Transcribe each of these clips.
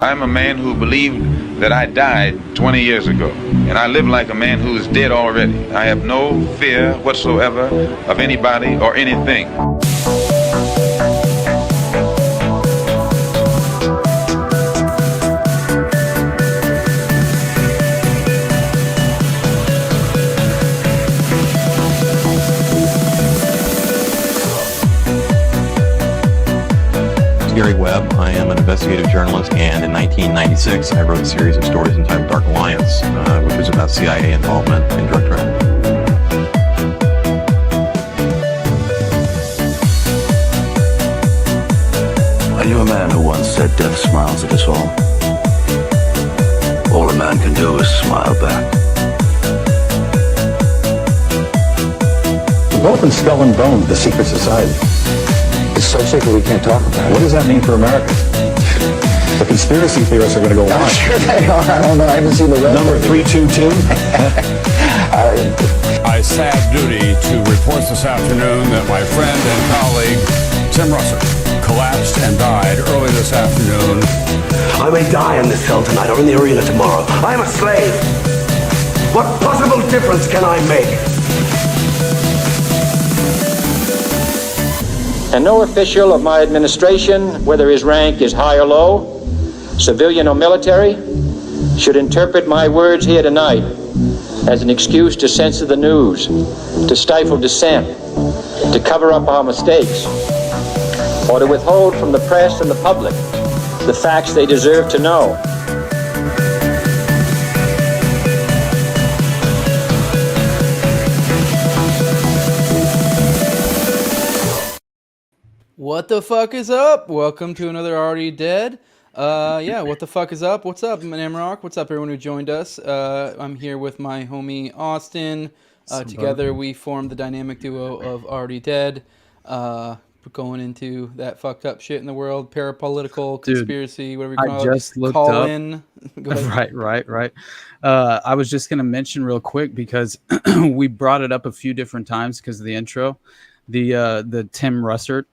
I'm a man who believed that I died 20 years ago, and I live like a man who is dead already. I have no fear whatsoever of anybody or anything. Gary Webb. I am an investigative journalist, and in 1996 I wrote a series of stories entitled Dark Alliance, which was about CIA involvement in drug trade. Are you a man who once said death smiles at us all? All a man can do is smile back. We've opened Skull and Bones, the secret society. It's so secret we can't talk about it. What does that mean for America? The conspiracy theorists are going to go I'm wild. sure they are. I don't know. I haven't seen the rest. Number 322. I sad duty to report this afternoon that my friend and colleague Tim Russert collapsed and died early this afternoon. I may die in this cell tonight or in the arena tomorrow. I am a slave. What possible difference can I make? And no official of my administration, whether his rank is high or low, civilian or military, should interpret my words here tonight as an excuse to censor the news, to stifle dissent, to cover up our mistakes, or to withhold from the press and the public the facts they deserve to know. What the fuck is up? Welcome to another Already Dead. What the fuck is up? What's up, Namrock? What's up, everyone who joined us? I'm here with my homie Austin. Together we formed the dynamic duo of Already Dead. Going into that fucked up shit in the world, parapolitical, conspiracy, whatever you call it. I just looked Call up. in. Right. I was just going to mention real quick because we brought it up a few different times because of the intro. The Tim Russert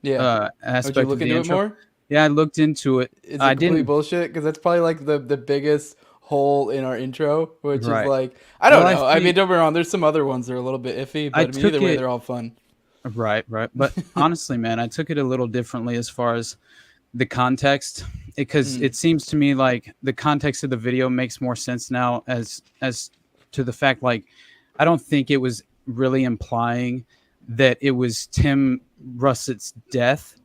aspect Would you look of the into intro. it more? Yeah, I looked into it. Is it I completely didn't. bullshit? Because that's probably like the biggest hole in our intro, which is Right. like, I don't know. I think- mean, don't be wrong. There's some other ones that are a little bit iffy, but I mean, either way, they're all fun. Right. But honestly, man, I took it a little differently as far as the context, because it seems to me like the context of the video makes more sense now as to the fact, like, I don't think it was really implying that it was Tim Russert's death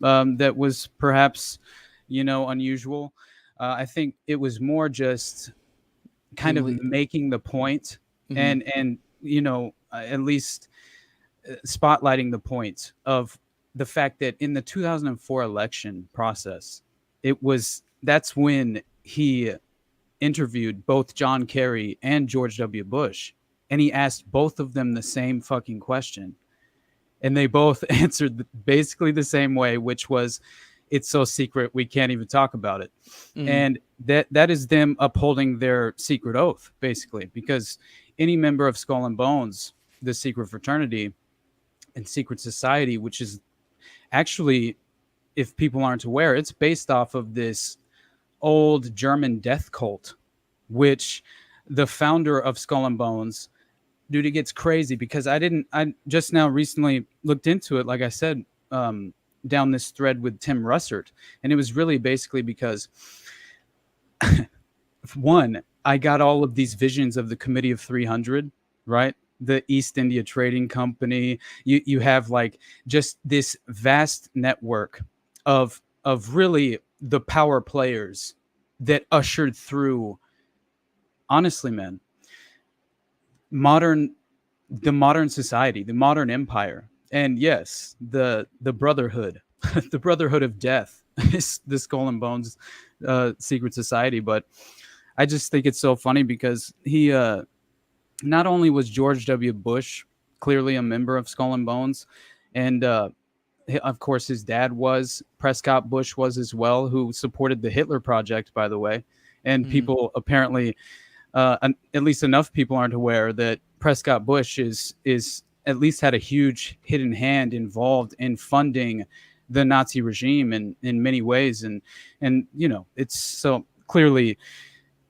that was perhaps, unusual. I think it was more just kind of making the point and at least spotlighting the point of the fact that in the 2004 election process, that's when he interviewed both John Kerry and George W. Bush, and he asked both of them the same fucking question. And they both answered basically the same way, which was, it's so secret we can't even talk about it. And that is them upholding their secret oath, basically, because any member of Skull and Bones, the secret fraternity and secret society, which is actually, if people aren't aware, it's based off of this old German death cult, which the founder of Skull and Bones, dude, it gets crazy because I just now recently looked into it, like I said, down this thread with Tim Russert, and it was really basically because one, I got all of these visions of the Committee of 300, right? The East India Trading Company. You have like just this vast network of really the power players that ushered through, honestly, man, the modern society, the modern empire. And yes, the Brotherhood, the Brotherhood of Death is the Skull and Bones secret society. But I just think it's so funny because he not only was George W. Bush clearly a member of Skull and Bones, and of course his dad was, Prescott Bush was as well, who supported the Hitler Project, by the way. And people apparently, at least enough people aren't aware that Prescott Bush is at least had a huge hidden hand involved in funding the Nazi regime in many ways. And it's so clearly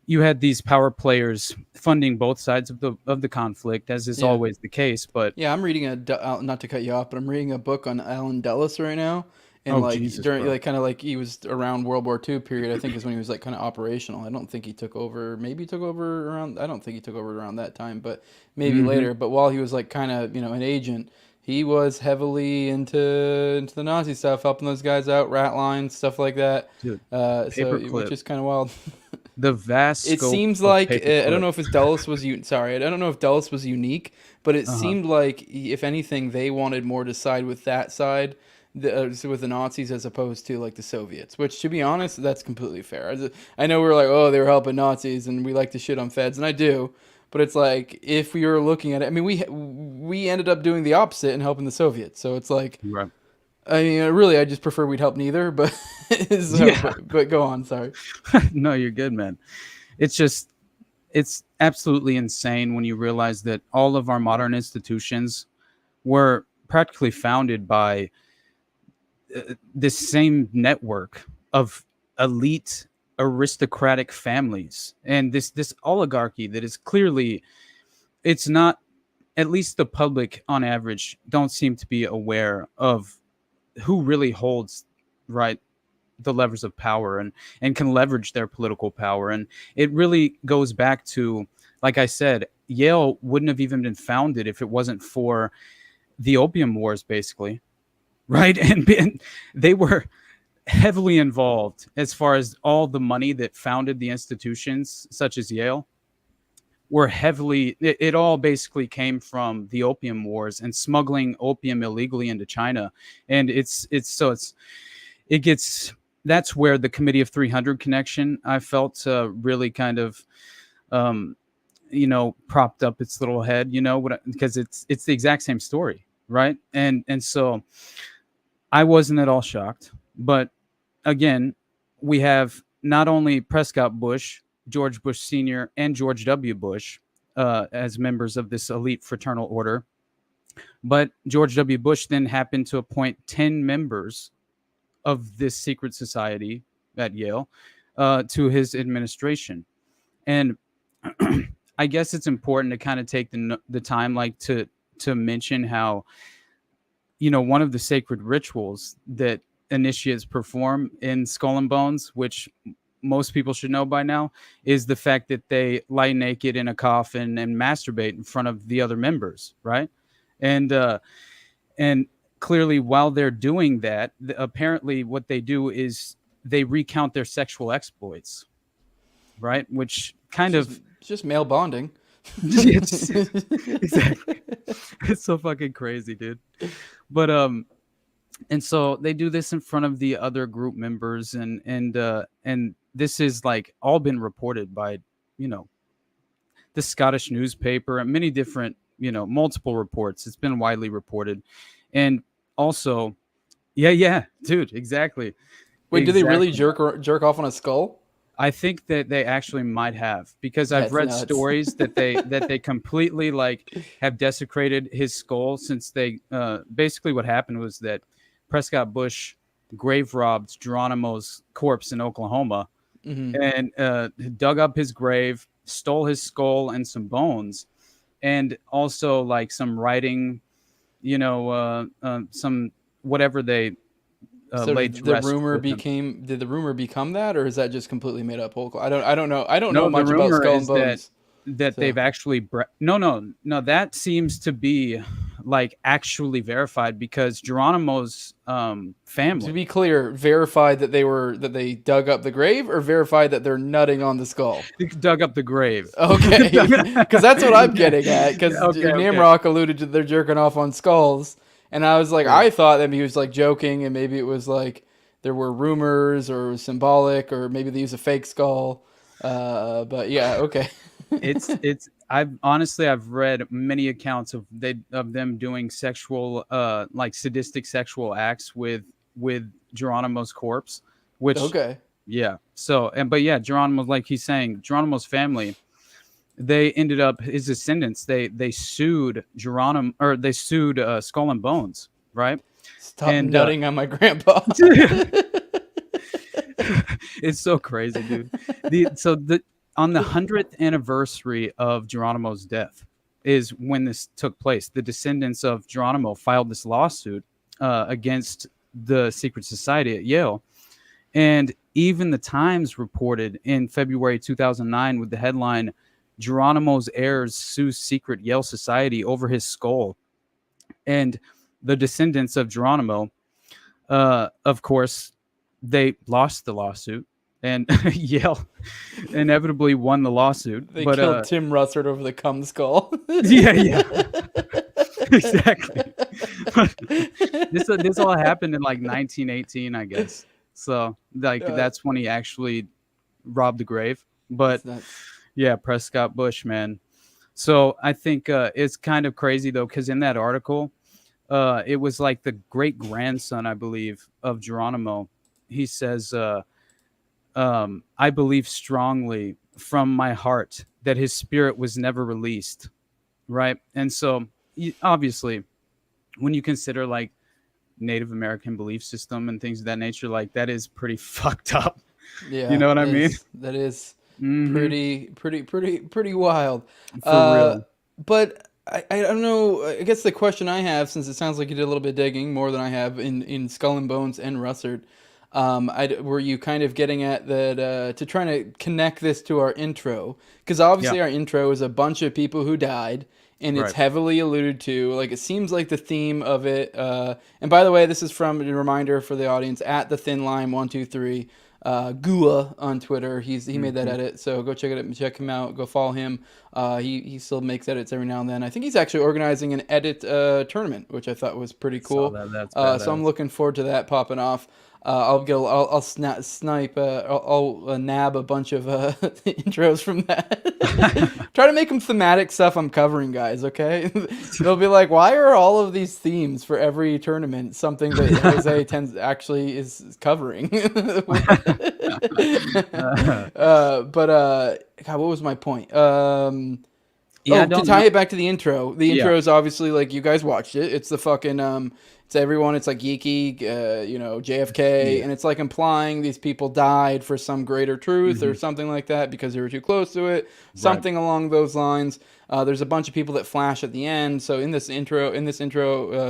you had these power players funding both sides of the conflict, as is always the case. But yeah, I'm reading not to cut you off, but I'm reading a book on Alan Dulles right now. And Jesus, during bro. kind of like he was around World War II period, I think is when he was like kind of operational. I don't think he took over. Maybe he took over around. I don't think he took over around that time, but maybe later. But while he was like kind of an agent, he was heavily into the Nazi stuff, helping those guys out, rat lines, stuff like that. Dude, which is kind of wild. The vast. It seems like I don't know if Dulles was sorry, I don't know if Dulles was unique, but it seemed like if anything, they wanted more to side with that side. With the Nazis as opposed to like the Soviets, which to be honest, that's completely fair. I know we're like, oh, they were helping Nazis and we like to shit on feds, and I do, but it's like if we were looking at it, I mean, we ended up doing the opposite and helping the Soviets, so it's like, right. I mean, really, I just prefer we'd help neither, but but go on, sorry. No, you're good, man. It's absolutely insane when you realize that all of our modern institutions were practically founded by this same network of elite aristocratic families and this oligarchy that is clearly, it's not, at least the public on average don't seem to be aware of who really holds the levers of power and can leverage their political power. And it really goes back to, like I said, Yale wouldn't have even been founded if it wasn't for the Opium Wars, basically. Right. And they were heavily involved as far as all the money that founded the institutions such as Yale were heavily. It all basically came from the Opium Wars and smuggling opium illegally into China. And that's where the Committee of 300 connection, I felt really kind of, propped up its little head, because it's the exact same story. Right. And so I wasn't at all shocked. But again, we have not only Prescott Bush, George Bush Sr., and George W. Bush as members of this elite fraternal order. But George W. Bush then happened to appoint 10 members of this secret society at Yale to his administration. And I guess it's important to kind of take the time to mention how, one of the sacred rituals that initiates perform in Skull and Bones, which most people should know by now, is the fact that they lie naked in a coffin and masturbate in front of the other members, right? And clearly, while they're doing that, apparently what they do is they recount their sexual exploits, right? Which it's just male bonding. Exactly. It's so fucking crazy, dude. But and so they do this in front of the other group members, and this is like all been reported by the Scottish newspaper and many different multiple reports. It's been widely reported. And also dude, exactly. Wait, do they really jerk off on a skull? I think that they actually might have, because I've read stories that they completely have desecrated his skull, since they basically what happened was that Prescott Bush grave robbed Geronimo's corpse in Oklahoma and dug up his grave, stole his skull and some bones, and also some writing, some whatever they So laid to rest did the rumor become that, or is that just completely made up? I don't know. I don't know much the about rumor Skull and is Bones. that they've actually no, that seems to be actually verified, because Geronimo's family, To be clear, verified that they dug up the grave, or verified that they're nutting on the skull? dug up the grave. Okay, because that's what I'm getting at. Because Namrock alluded to they're jerking off on skulls. And I was like, I thought that he was joking, and maybe it was there were rumors or it was symbolic, or maybe they use a fake skull. But yeah, okay. I've read many accounts of them doing sexual, sadistic sexual acts with Geronimo's corpse, which yeah. So Geronimo, like he's saying, Geronimo's family, they ended up, his descendants, they sued Geronimo, or they sued Skull and Bones, right? Stop nutting on my grandpa. It's so crazy, dude. On the 100th anniversary of Geronimo's death is when this took place. The descendants of Geronimo filed this lawsuit against the secret society at Yale. And even the Times reported in February 2009 with the headline, Geronimo's heirs sue secret Yale society over his skull. And the descendants of Geronimo, of course, they lost the lawsuit. And Yale inevitably won the lawsuit. They killed Tim Russert over the cum skull. Yeah. Exactly. This all happened in like 1918, I guess. So that's when he actually robbed the grave. But yeah, Prescott Bush, man. So I think it's kind of crazy though, because in that article, it was like the great grandson, I believe, of Geronimo. He says, I believe strongly from my heart that his spirit was never released. Right. And so obviously, when you consider like Native American belief system and things of that nature, like that is pretty fucked up. Yeah. You know what I mean? That is pretty wild. For real. But I don't know. I guess the question I have, since it sounds like you did a little bit of digging, more than I have in Skull and Bones and Russert, were you kind of getting at that to trying to connect this to our intro? Because obviously our intro is a bunch of people who died, and it's heavily alluded to. Like, it seems like the theme of it. And by the way, this is from a reminder for the audience at the Thin Line 123. Gua on Twitter. He made that edit, so go check him out. Go follow him. He still makes edits every now and then. I think he's actually organizing an edit tournament, which I thought was pretty cool. That's so I'm looking forward to that popping off. I'll nab a bunch of intros from that. Try to make them thematic stuff I'm covering, guys. Okay, they'll be like, why are all of these themes for every tournament something that Jose actually is covering? God, what was my point? To tie it back to the intro. The intro is obviously like, you guys watched it. It's the fucking it's everyone. It's like geeky, JFK, and it's like implying these people died for some greater truth or something like that because they were too close to it. Something along those lines. There's a bunch of people that flash at the end. So in this intro,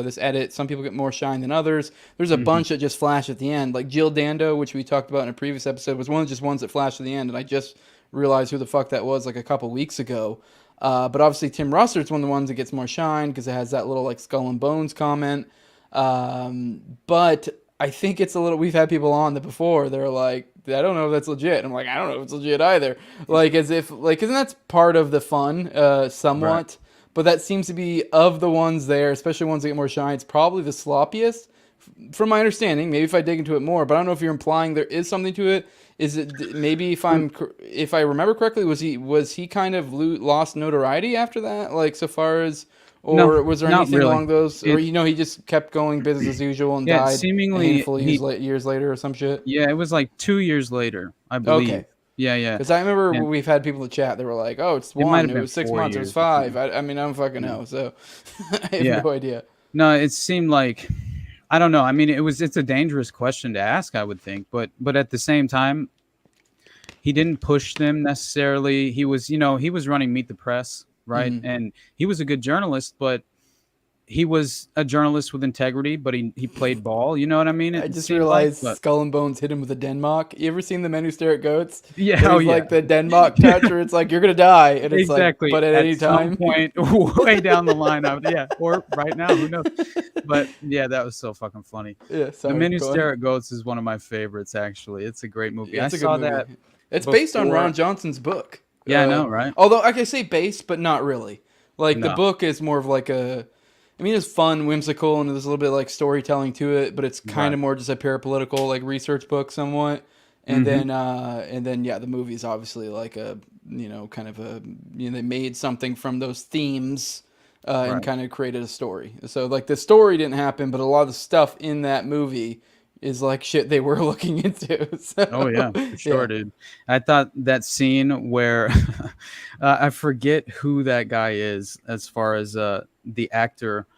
this edit, some people get more shine than others. There's a bunch that just flash at the end. Like Jill Dando, which we talked about in a previous episode, was one of just ones that flashed at the end, and I just realized who the fuck that was like a couple weeks ago. But obviously Tim Russert's one of the ones that gets more shine because it has that little like Skull and Bones comment. But I think it's a little, we've had people on that before, they're like, I don't know if that's legit. I'm like, I don't know if it's legit either. Like, as if, like, isn't that part of the fun, somewhat? Right. But that seems to be, of the ones there, especially ones that get more shine, it's probably the sloppiest, from my understanding. Maybe if I dig into it more, but I don't know if you're implying there is something to it. Is it, maybe if I remember correctly, was he kind of lost notoriety after that? Like, so far as... Or was there anything along those? Or, he just kept going business as usual and died seemingly a handful of years later or some shit? Yeah, it was like 2 years later, I believe. Okay. Yeah. Because I remember we've had people in the chat that were like, oh, it was 6 months, it was 5. I mean, I don't fucking know. So I have no idea. No, it seemed like, I don't know. I mean, it's a dangerous question to ask, I would think. But at the same time, he didn't push them necessarily. He was running Meet the Press. Right. And he was a good journalist, but he was a journalist with integrity, but he played ball. You know what I mean? I just realized Skull and Bones hit him with a Denmark. You ever seen The Men Who Stare at Goats? Yeah. Like the Denmark touch where it's like, you're going to die. And it's exactly. Like, but at any time. Some point, way down the line. Or right now, who knows? But yeah, that was so fucking funny. Yeah. Sorry, The Men Who Stare at Goats is one of my favorites, actually. It's a great movie. Yeah, I saw that. It's based on Ron Johnson's book. Yeah, I know, right? Although I can say based, but not really. Like the book is more of like it's fun, whimsical, and there's a little bit like storytelling to it, but it's kind of more just a parapolitical like research book somewhat. And then the movie's obviously like a they made something from those themes and kind of created a story. So like the story didn't happen, but a lot of the stuff in that movie is like shit they were looking into. So, oh yeah, for sure, dude. I thought that scene where I forget who that guy is as far as the actor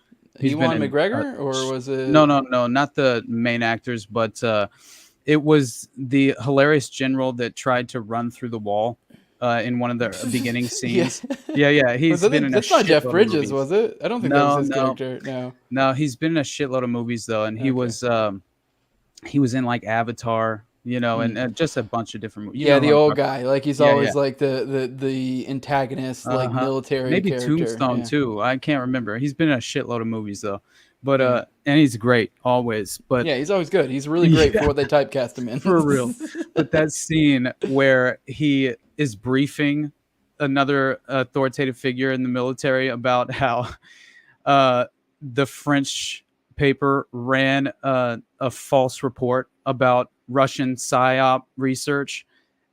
Ewan in McGregor, or was it? no, not the main actors, but it was the hilarious general that tried to run through the wall in one of the beginning scenes. Yeah, he's been in a That's not Jeff shitload of Bridges, movies. was it? I don't think that was No, his no, character. No. no, he's been in a shitload of movies though, and he was in like Avatar, and just a bunch of different movies. Yeah, Who the I'm old talking guy. Like he's Yeah, always yeah. like the antagonist, like Uh-huh. military Maybe character. Tombstone Yeah. too. I can't remember. He's been in a shitload of movies though, but Yeah. and he's great always. But Yeah, he's always good. He's really great for what they typecast him in. for real. But that scene where he is briefing another authoritative figure in the military about how the French paper ran a false report about Russian psyop research,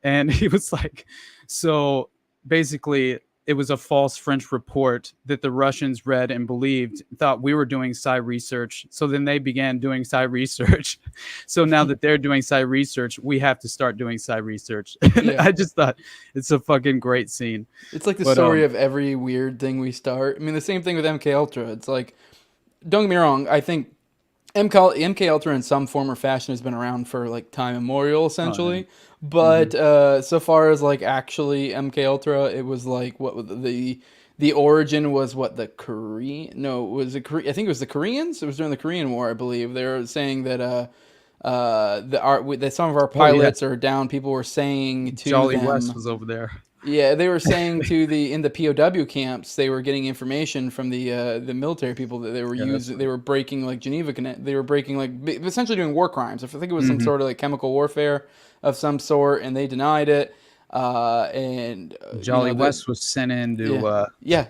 and he was like, so basically it was a false French report that the Russians read and believed, thought we were doing psi research. So then they began doing psi research. So now that they're doing psi research, we have to start doing psi research. Yeah. I just thought it's a fucking great scene. It's like the story of every weird thing we start. I mean, the same thing with MK Ultra. It's like, don't get me wrong, I think MK Ultra in some form or fashion has been around for like time immemorial, essentially. But so far as like actually MK Ultra, it was like the origin was what the Korean? No, was it Korea? I think it was the Koreans. It was during the Korean War, I believe. They were saying that that some of our pilots are down. People were saying to Jolly them, West was over there. yeah, they were saying in the POW camps, they were getting information from the military people that they were using. They were breaking like they were breaking like essentially doing war crimes. I think it was some sort of like chemical warfare of some sort, and they denied it. And Jolly West was sent in to to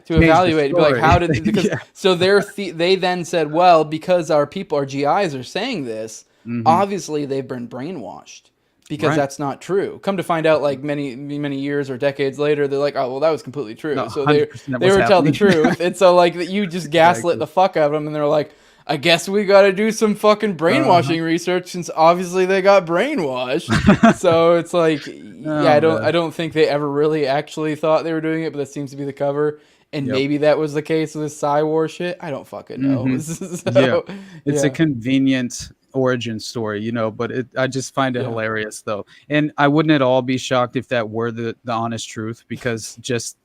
evaluate, be like, how did because so they then said, well, because our GIs are saying this, obviously they've been brainwashed. Because that's not true. Come to find out, like many years or decades later, they're like, "Oh, well, that was completely true." No, so they were telling the truth, and so like you just gaslit the fuck out of them, and they're like, "I guess we got to do some fucking brainwashing research since obviously they got brainwashed." So it's like, I don't think they ever really actually thought they were doing it, but that seems to be the cover. And maybe that was the case with this Psy War shit. I don't fucking know. It's a convenient origin story, but I just find it hilarious though. And I wouldn't at all be shocked if that were the honest truth, because just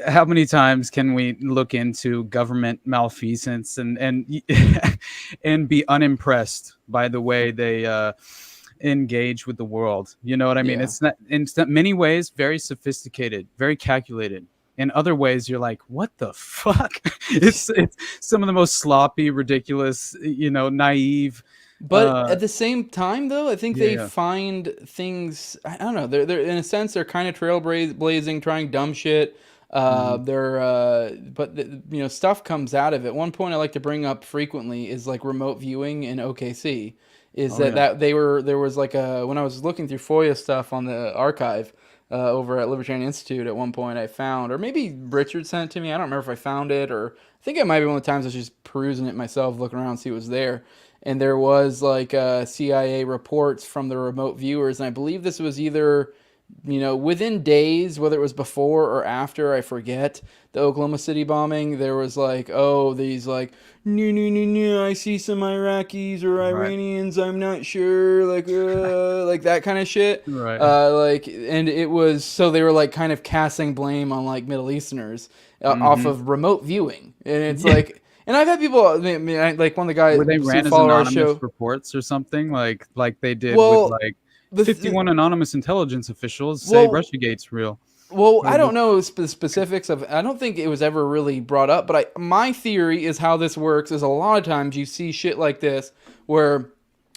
how many times can we look into government malfeasance and and be unimpressed by the way they engage with the world? You know what I mean? It's not, in many ways, very sophisticated, very calculated. In other ways, you're like, what the fuck? It's some of the most sloppy, ridiculous, naive. But at the same time, though, I think they find things. I don't know. They're in a sense they're kind of trailblazing, trying dumb shit. But stuff comes out of it. One point I like to bring up frequently is like remote viewing in OKC. That there was like when I was looking through FOIA stuff on the archive. Over at Libertarian Institute at one point I found, or maybe Richard sent it to me. I don't remember if I found it, or I think it might be one of the times I was just perusing it myself, looking around, see what was there. And there was like CIA reports from the remote viewers, and I believe this was either, within days, whether it was before or after, I forget, the Oklahoma City bombing. There was like, these like, no, I see some Iraqis or Iranians, I'm not sure, like that kind of shit. Right. And it was, so they were like kind of casting blame on like Middle Easterners off of remote viewing. And it's like, and I've had people, like one of the guys were they ran as anonymous reports or something like they did with like 51 anonymous intelligence officials say Russiagate's real. Well, I don't know the specifics of. I don't think it was ever really brought up. But my theory is how this works is a lot of times you see shit like this where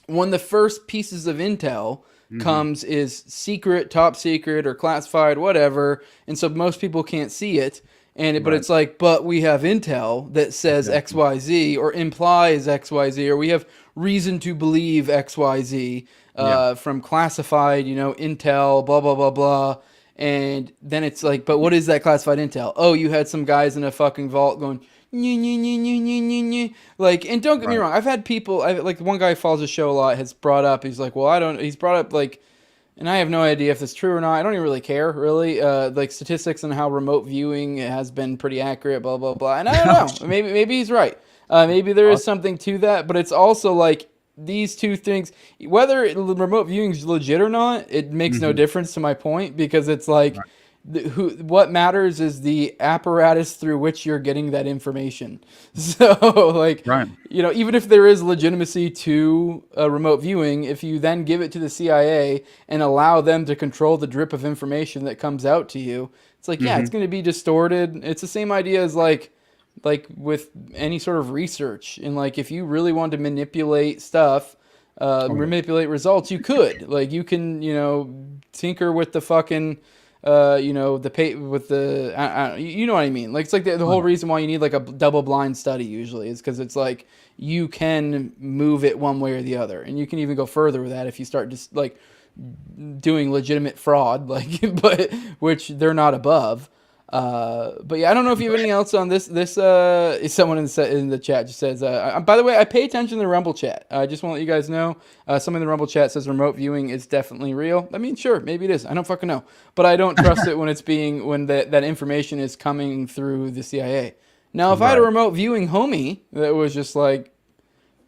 when the first pieces of intel comes is secret, top secret, or classified, whatever, and so most people can't see it. But it's like, but we have intel that says XYZ or implies XYZ, or we have reason to believe XYZ from classified, intel, blah blah blah blah. And then it's like, but what is that classified intel? Oh, you had some guys in a fucking vault going, like, and don't get me wrong, I've had people, like one guy who follows the show a lot has brought up, he's like, well, he's brought up like, And I have no idea if it's true or not. I don't even really care, really. Like statistics on how remote viewing has been pretty accurate, blah blah blah. And I don't know. Maybe he's right. Maybe there is something to that. But it's also like these two things, whether remote viewing is legit or not, it makes no difference to my point, because it's like what matters is the apparatus through which you're getting that information. So like, you know, even if there is legitimacy to remote viewing, if you then give it to the CIA and allow them to control the drip of information that comes out to you, it's like, yeah, it's going to be distorted. It's the same idea as like with any sort of research. And like, if you really want to manipulate stuff, manipulate results, you could. Like, you can, you know, tinker with the fucking, you know, with the, you know what I mean? Like, it's like the whole reason why you need like a double blind study usually is because it's like you can move it one way or the other. And you can even go further with that if you start just like doing legitimate fraud, like, but which they're not above. But yeah, I don't know if you have anything else on this. Is someone in the chat just says, by the way, I pay attention to the Rumble chat. I just want to let you guys know, someone in the Rumble chat says remote viewing is definitely real. I mean, sure, maybe it is. I don't fucking know, but I don't trust it when it's when that information is coming through the CIA. Now, if I had a remote viewing homie that was just like,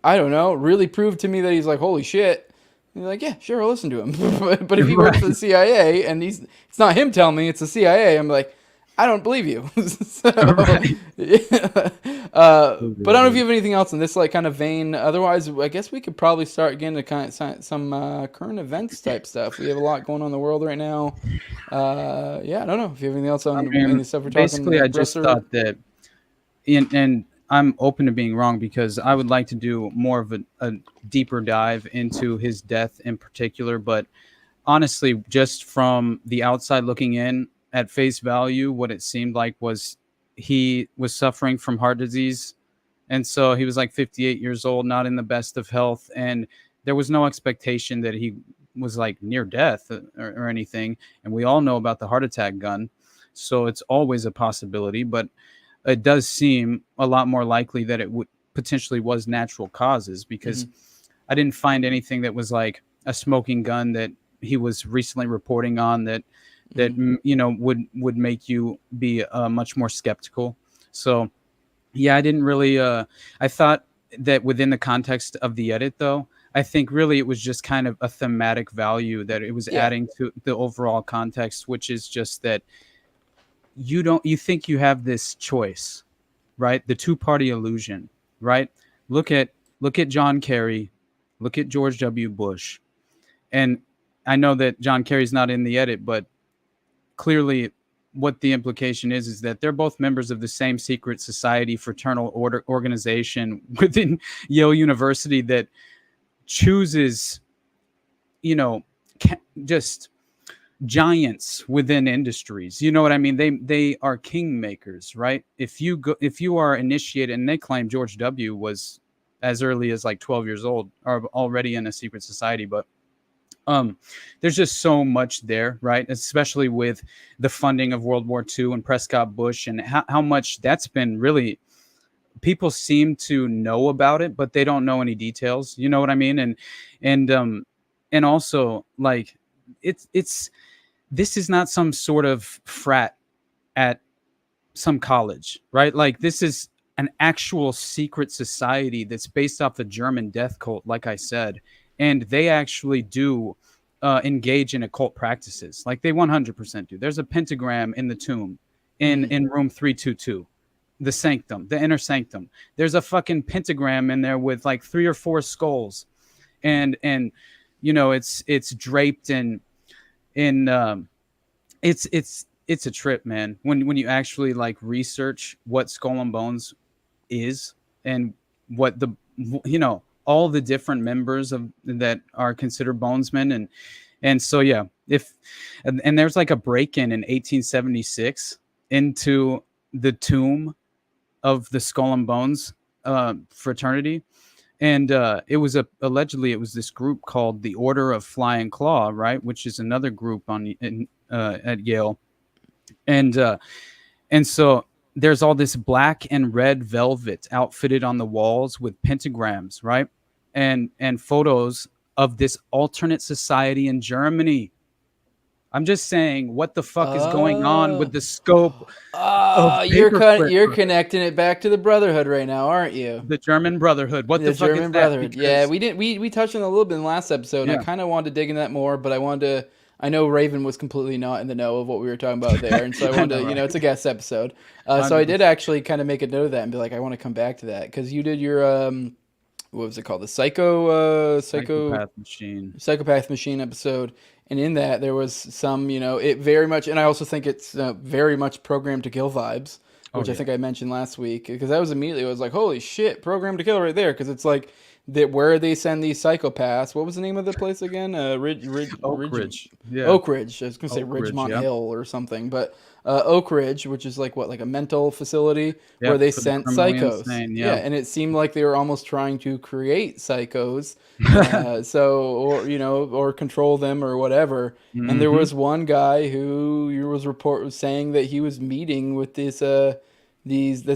I don't know, really proved to me that he's like, holy shit, you're like, yeah, sure, I'll listen to him. But if he works for the CIA and it's not him telling me, it's the CIA, I'm like, I don't believe you. So, yeah. But I don't know if you have anything else in this like kind of vein. Otherwise, I guess we could probably start getting to kind of some current events type stuff. We have a lot going on in the world right now. Yeah, I don't know if you have anything else on any stuff we're talking. Basically, I just thought that, and I'm open to being wrong, because I would like to do more of a deeper dive into his death in particular. But honestly, just from the outside looking in, at face value, what it seemed like was he was suffering from heart disease. And so he was like 58 years old, not in the best of health. And there was no expectation that he was like near death or anything. And we all know about the heart attack gun. So it's always a possibility, but it does seem a lot more likely that it would potentially was natural causes, because I didn't find anything that was like a smoking gun that he was recently reporting on that you know would make you be much more skeptical. So yeah, I didn't really I thought that within the context of the edit, though, I think really it was just kind of a thematic value that it was adding to the overall context, which is just that you think you have this choice, right? The two-party illusion, right? Look at John Kerry, look at George W. Bush. And I know that John Kerry's not in the edit, but clearly what the implication is that they're both members of the same secret society fraternal organization within Yale University that chooses, you know, just giants within industries. You know what I mean? They are kingmakers, right? If you are initiated, and they claim George W. was as early as like 12 years old, or already in a secret society, but there's just so much there, right? Especially with the funding of World War II and Prescott Bush, and how much that's been really, people seem to know about it, but they don't know any details. You know what I mean? And also, like, this is not some sort of frat at some college, right? Like, this is an actual secret society that's based off the German death cult, like I said. And they actually do engage in occult practices. Like, they 100% do. There's a pentagram in the tomb in room 322, the sanctum, the inner sanctum. There's a fucking pentagram in there with like 3 or 4 skulls. And you know, it's draped in it's a trip, man. When you actually like research what Skull and Bones is, and what the, you know, all the different members of that are considered bonesmen. And so, yeah, and there's like a break-in 1876 into the tomb of the Skull and Bones fraternity. And it was allegedly it was this group called the Order of Flying Claw, right? Which is another group at Yale. And so there's all this black and red velvet outfitted on the walls with pentagrams, right? And photos of this alternate society in Germany, I'm just saying, what the fuck is going on with the scope of You're connecting it back to the Brotherhood right now, aren't you? the German Brotherhood. What the fuck German is that? Brotherhood. Because, Yeah, we touched on it a little bit in the last episode. And I kind of wanted to dig into that more, but I wanted to. I know Raven was completely not in the know of what we were talking about there, and so I wanted to, it's a guest episode. So I did actually kind of make a note of that and be like, I want to come back to that because you did your what was it called? The Psychopath Machine episode. And in that, there was some, it very much, and I also think it's very much Programmed to Kill vibes, which I think I mentioned last week, because that was immediately, I was like, holy shit, Programmed to Kill right there, because it's like, where they send these psychopaths. What was the name of the place again? Oak Ridge. Yeah. Oak Ridge. I was going to say Oak Ridge, Ridgemont Hill or something, but Oak Ridge, which is like a mental facility where they sent psychos. Insane, and it seemed like they were almost trying to create psychos, or control them or whatever. Mm-hmm. And there was one guy who was saying that he was meeting with this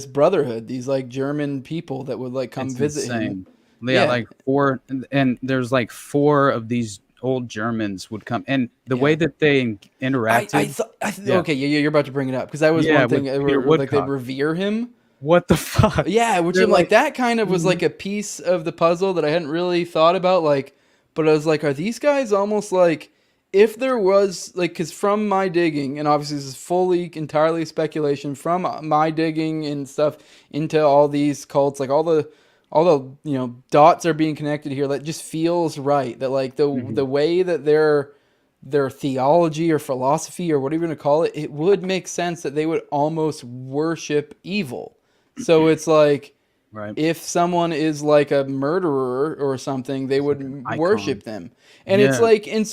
Brotherhood, these like German people that would like come visit him. Yeah, like 4, and there's like 4 of these old Germans would come, and the way that they interacted. Okay, you're about to bring it up because that was one thing. Like they revere him. What the fuck? Yeah, which I'm like that kind of was like a piece of the puzzle that I hadn't really thought about. Like, but I was like, are these guys almost like if there was like, because from my digging, and obviously this is entirely speculation from my digging and stuff into all these cults, like all the dots are being connected here. That just feels right. That like the way that their theology or philosophy or whatever you want to call it, it would make sense that they would almost worship evil. So it's like, if someone is like a murderer or something, they would worship them. And it's like, and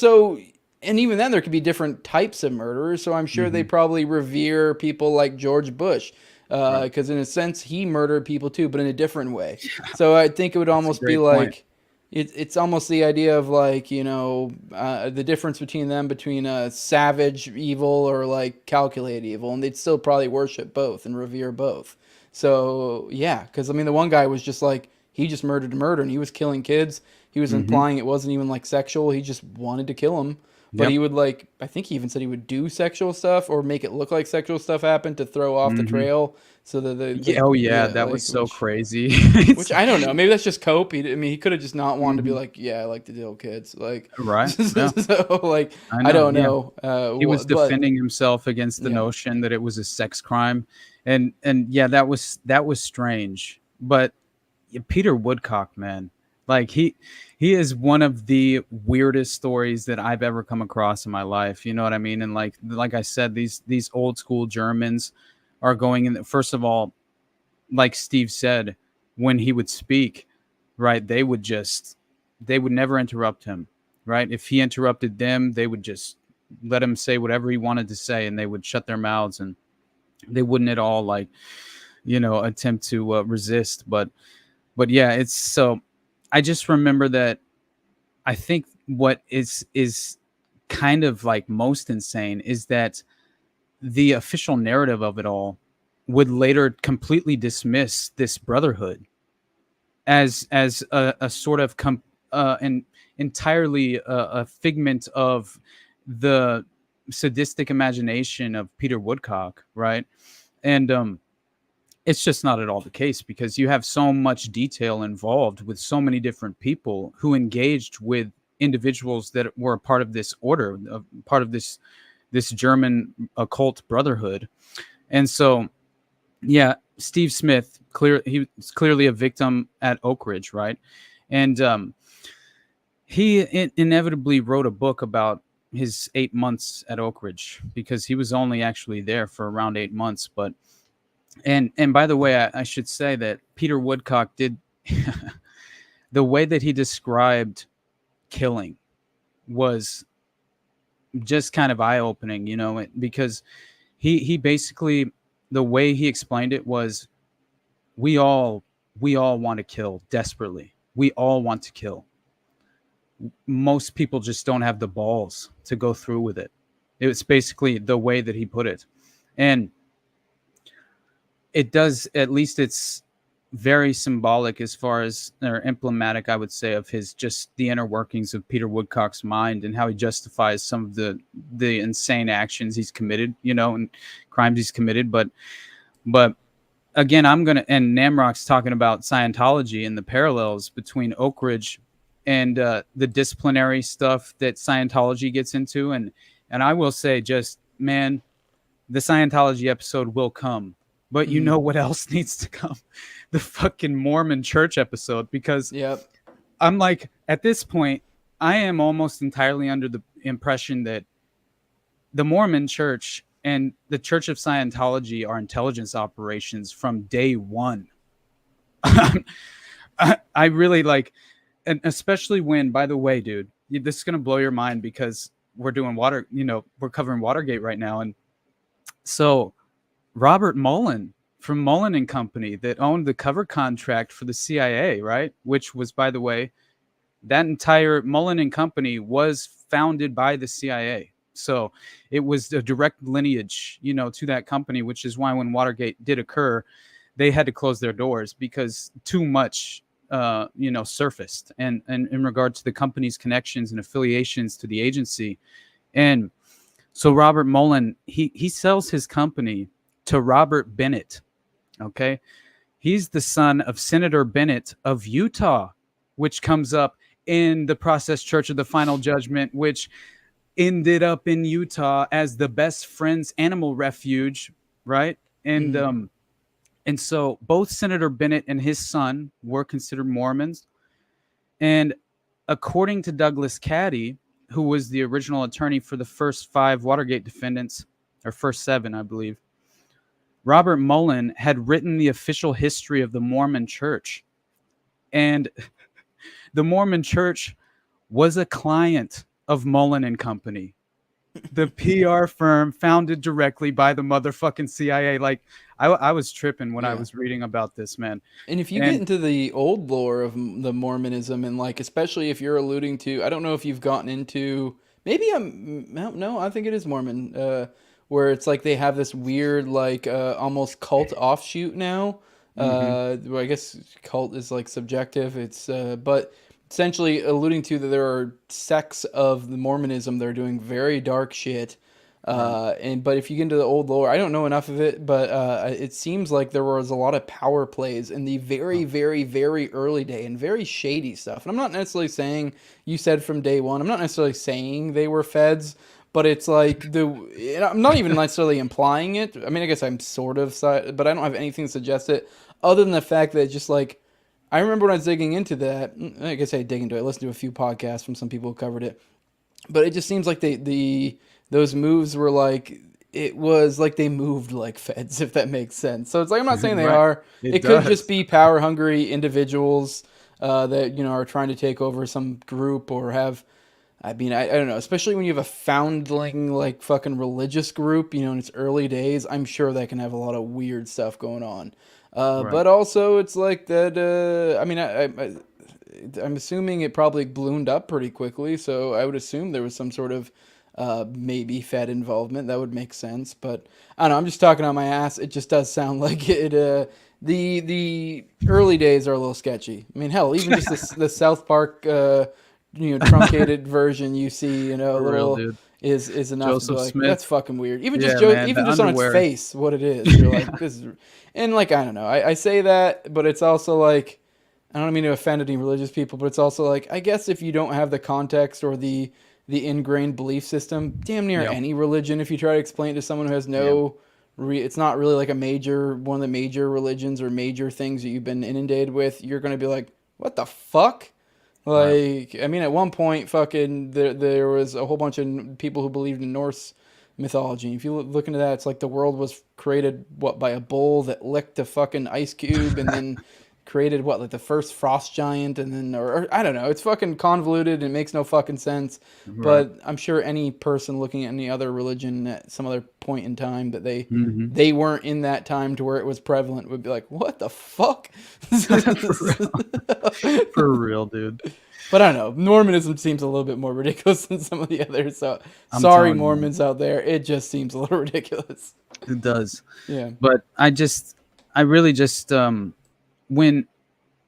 even then there could be different types of murderers. So I'm sure they probably revere people like George Bush. Because in a sense he murdered people too, but in a different way. So I think it would almost be like it's almost the idea of like the difference between savage evil or like calculated evil, and they'd still probably worship both and revere both. So yeah, because I mean the one guy was just like he just murdered to murder, and he was killing kids. He was implying it wasn't even like sexual. He just wanted to kill them. But he would like, I think he even said he would do sexual stuff or make it look like sexual stuff happened to throw off the trail. So that that was so crazy. Which I don't know. Maybe that's just cope. He could have just not wanted to be like, I like to deal kids. Like, right. So like, I don't know. He was defending himself against the notion that it was a sex crime. And that was strange. But Peter Woodcock, man, like he is one of the weirdest stories that I've ever come across in my life. You know what I mean? And like I said, these old school Germans are going in. First of all, like Steve said, when he would speak, right, they would never interrupt him, right? If he interrupted them, they would just let him say whatever he wanted to say, and they would shut their mouths, and they wouldn't at all attempt to resist. But yeah, it's so. I just remember that I think what is kind of like most insane is that the official narrative of it all would later completely dismiss this Brotherhood as a sort of an entirely a figment of the sadistic imagination of Peter Woodcock, right? And it's just not at all the case, because you have so much detail involved with so many different people who engaged with individuals that were a part of this order, part of this German occult brotherhood. And so, yeah, Steve Smith, he was clearly a victim at Oak Ridge, right? And he inevitably wrote a book about his 8 months at Oak Ridge, because he was only actually there for around 8 months. But and by the way, I should say that Peter Woodcock did the way that he described killing was just kind of eye-opening, because he basically, the way he explained it was, we all want to kill desperately. We all want to kill. Most people just don't have the balls to go through with it. It was basically the way that he put it. And it does, at least it's very symbolic as far as, or emblematic, I would say, of his just the inner workings of Peter Woodcock's mind and how he justifies some of the insane actions he's committed, and crimes he's committed. But again, and Namrock's talking about Scientology and the parallels between Oak Ridge and the disciplinary stuff that Scientology gets into. And I will say, just, man, the Scientology episode will come, but you know what else needs to come? The fucking Mormon church episode, because I'm like, at this point, I am almost entirely under the impression that the Mormon church and the Church of Scientology are intelligence operations from day one. I really like, and especially when, by the way, dude, this is going to blow your mind because we're doing we're covering Watergate right now. And so Robert Mullen from Mullen and Company, that owned the cover contract for the CIA, right? Which was, by the way, that entire Mullen and Company was founded by the CIA. So it was a direct lineage, to that company, which is why when Watergate did occur, they had to close their doors because too much, surfaced and in regard to the company's connections and affiliations to the agency. And so Robert Mullen, he sells his company to Robert Bennett. Okay. He's the son of Senator Bennett of Utah, which comes up in the Process Church of the Final Judgment, which ended up in Utah as the Best Friends Animal Refuge, right? And and so both Senator Bennett and his son were considered Mormons. And according to Douglas Caddy, who was the original attorney for the first 5 Watergate defendants, or first 7, I believe, Robert Mullen had written the official history of the Mormon Church. And the Mormon Church was a client of Mullen and Company, the PR firm founded directly by the motherfucking CIA. Like, I was tripping when I was reading about this, man. And if you get into the old lore of the Mormonism, and like, especially if you're alluding to, I don't know if you've gotten into, no, I think it is Mormon, where it's like they have this weird, like, almost cult offshoot now. Well, I guess cult is like subjective. It's, but essentially alluding to that there are sects of the Mormonism that are doing very dark shit. But if you get into the old lore, I don't know enough of it, but it seems like there was a lot of power plays in the very, very, very early day and very shady stuff. And I'm not necessarily saying, you said from day one, I'm not necessarily saying they were feds, but it's like I'm not even necessarily implying it. I mean, I guess I'm sort of, but I don't have anything to suggest it other than the fact that just like, I remember when I was digging into that, I guess I dig into it, I listened to a few podcasts from some people who covered it, but it just seems like those moves were like, it was like they moved like feds, if that makes sense. So it's like, I'm not saying they are. It could just be power hungry individuals that, are trying to take over some group or have, I mean, I don't know, especially when you have a foundling like fucking religious group, in its early days, I'm sure that can have a lot of weird stuff going on. But also it's like that, I mean, I'm assuming it probably ballooned up pretty quickly, so I would assume there was some sort of maybe Fed involvement. That would make sense, but I don't know, I'm just talking on my ass. It just does sound like it. The early days are a little sketchy. I mean, hell, even just the South Park, truncated version you see, a little is enough Joseph to be like, Smith. That's fucking weird. Even Yeah, just man, even the just on underwear. its face, what it is, you're like, this is, and like, I don't know. I say that, but it's also like, I don't mean to offend any religious people, but it's also like, I guess if you don't have the context or the ingrained belief system, damn near any religion, if you try to explain it to someone who has no, it's not really like one of the major religions or major things that you've been inundated with, you're going to be like, what the fuck? Like, I mean, at one point, fucking, there was a whole bunch of people who believed in Norse mythology. If you look into that, it's like the world was created, by a bull that licked a fucking ice cube and then created, like the first frost giant, and then, or I don't know, it's fucking convoluted and it makes no fucking sense. Right. But I'm sure any person looking at any other religion at some other point in time that they weren't in that time to where it was prevalent would be like, what the fuck? For real, dude. But I don't know, Mormonism seems a little bit more ridiculous than some of the others, so sorry Mormons out there, it just seems a little ridiculous. It does. Yeah. But I really just when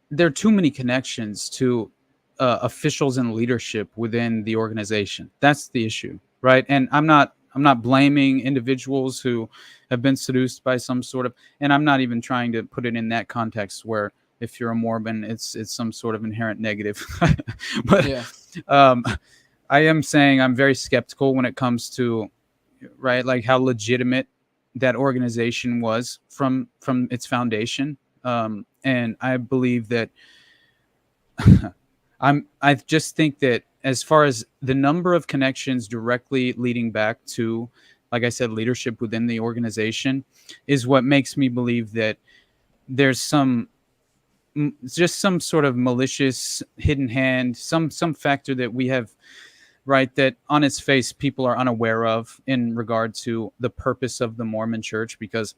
there are too many connections to officials and leadership within the organization. That's the issue, right? And I'm not blaming individuals who have been seduced by some sort of, and I'm not even trying to put it in that context where if you're a Mormon, it's some sort of inherent negative. But Yeah. I am saying I'm very skeptical when it comes to, right, like how legitimate that organization was from its foundation. And I believe that I just think that as far as the number of connections directly leading back to, like I said, leadership within the organization is what makes me believe that there's just some sort of malicious hidden hand, some factor that we have, right, that on its face people are unaware of in regard to the purpose of the Mormon church. Because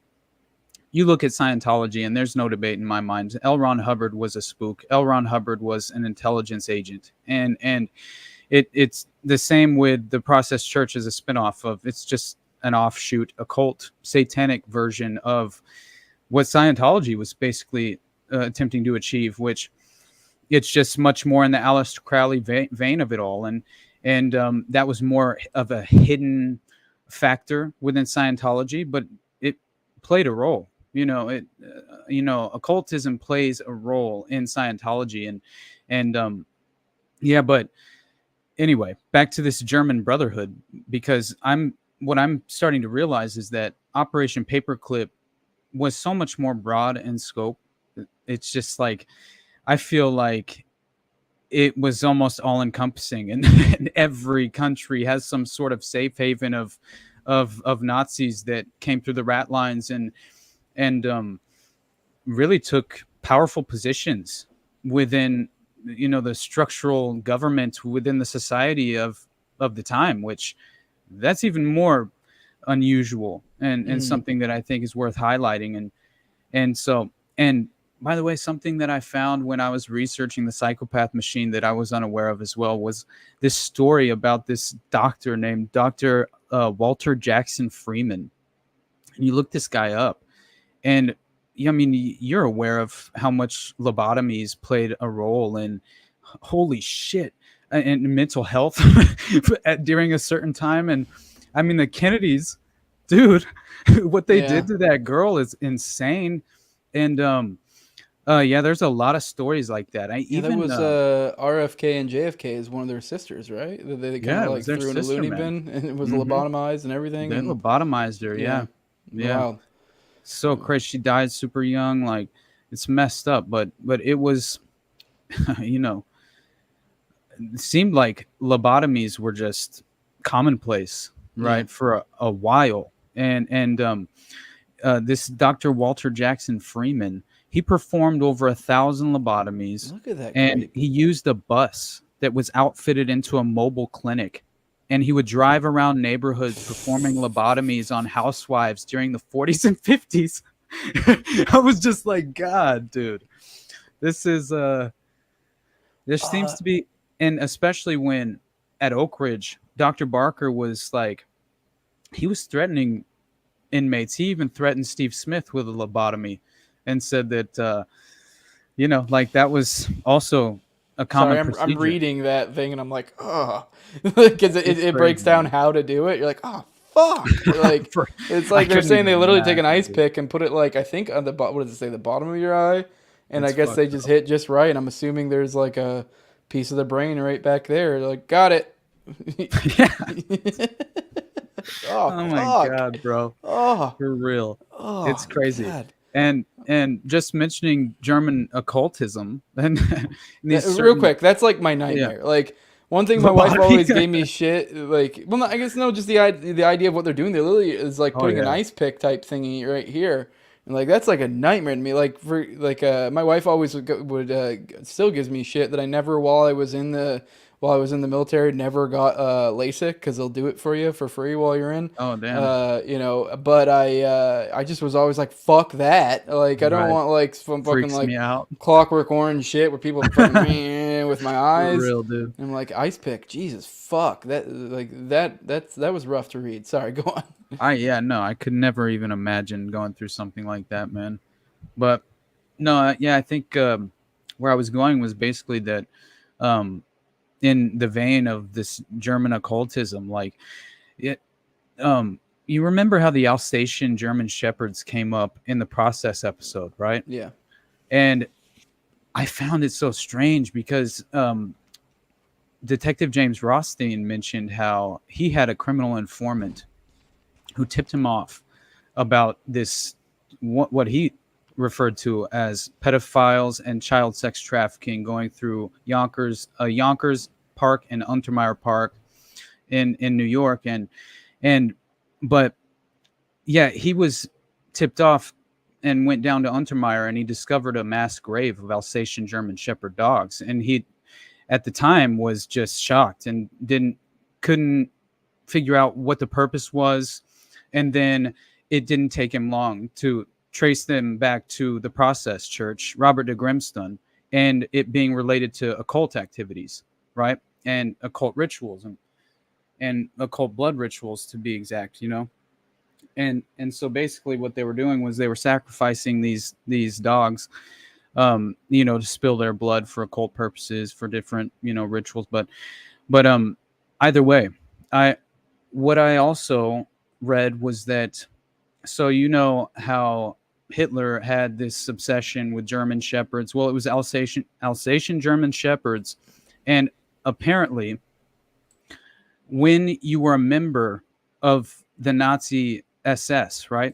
you look at Scientology and there's no debate in my mind. L. Ron Hubbard was a spook. L. Ron Hubbard was an intelligence agent. And it's the same with the Process Church as a spinoff of, it's just an offshoot, occult, satanic version of what Scientology was basically attempting to achieve, which it's just much more in the Aleister Crowley vein of it all. And that was more of a hidden factor within Scientology, but it played a role. Occultism plays a role in Scientology, but anyway, back to this German Brotherhood, because what I'm starting to realize is that Operation Paperclip was so much more broad in scope. It's just like, I feel like it was almost all encompassing, and every country has some sort of safe haven of Nazis that came through the rat lines and really took powerful positions within, the structural government within the society of the time, which that's even more unusual and something that I think is worth highlighting. And by the way, something that I found when I was researching the psychopath machine that I was unaware of as well was this story about this doctor named Dr. Walter Jackson Freeman. And you look this guy up, and you're aware of how much lobotomies played a role in, holy shit, and mental health during a certain time. And the Kennedys, dude, what they did to that girl is insane. And there's a lot of stories like that. There was RFK and JFK is one of their sisters, right? They kind of threw in a loony bin and it was lobotomized and everything. They lobotomized her, yeah. Wow. So crazy. She died super young. Like, it's messed up, but it was, it seemed like lobotomies were just commonplace, right, for a while. And this Dr. Walter Jackson Freeman, he performed over 1,000 lobotomies. Look at that. And he used a bus that was outfitted into a mobile clinic. And he would drive around neighborhoods performing lobotomies on housewives during the 40s and 50s. I was just like, God, dude, this is seems to be, and especially when at Oak Ridge, Dr. Barker was like, he was threatening inmates. He even threatened Steve Smith with a lobotomy and said that, that was also a common procedure. I'm reading that thing and I'm like, oh, because it breaks down how to do it. You're like, oh, fuck. Like, it's like they're saying they literally take an ice pick and put it, like, I think on the bottom, what does it say, the bottom of your eye? And I guess they just hit just right. And I'm assuming there's like a piece of the brain right back there. They're like, got it. Oh my God, bro. Oh, for real. Oh, it's crazy. God. And just mentioning German occultism and real quick, that's like my nightmare. Yeah. Like, one thing my wife always gave me shit, like, well, I guess no, just the idea of what they're doing. They literally is like putting an ice pick type thingy right here, and like that's like a nightmare to me. Like, for like my wife always would still gives me shit that I never, while I was in the military, never got LASIK, because they'll do it for you for free while you're in. Oh, damn. But I just was always like, fuck that. Like, I don't want like some fucking like Clockwork Orange shit where people fucking with my eyes. For real, dude. I'm like, ice pick, Jesus, fuck that. Like that was rough to read. Sorry, go on. I could never even imagine going through something like that, man. But No, yeah, I think where I was going was basically that in the vein of this German occultism, like it. You remember how the Alsatian German Shepherds came up in the Process episode, right? Yeah. And I found it so strange because Detective James Rothstein mentioned how he had a criminal informant who tipped him off about this, what he referred to as pedophiles and child sex trafficking going through Yonkers Park and Untermeyer Park in New York. But yeah, he was tipped off and went down to Untermeyer, and he discovered a mass grave of Alsatian German Shepherd dogs. And he, at the time, was just shocked and couldn't figure out what the purpose was. And then it didn't take him long to trace them back to the Process Church, Robert de Grimston, and it being related to occult activities, right? And occult rituals and occult blood rituals, to be exact, you know? And so basically what they were doing was they were sacrificing these dogs, you know, to spill their blood for occult purposes, for different, you know, rituals. But either way, what I also read was that, so you know how Hitler had this obsession with German Shepherds. Well, it was Alsatian German Shepherds. And apparently when you were a member of the Nazi SS, right?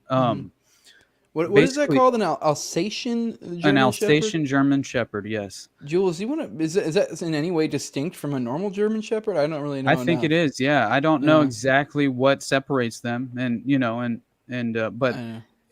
What is that called? An Alsatian German Shepherd? German Shepherd, yes. Jules, you want to? Is that in any way distinct from a normal German Shepherd? I don't really know. I think it is. Yeah, I don't know exactly what separates them, and you know, but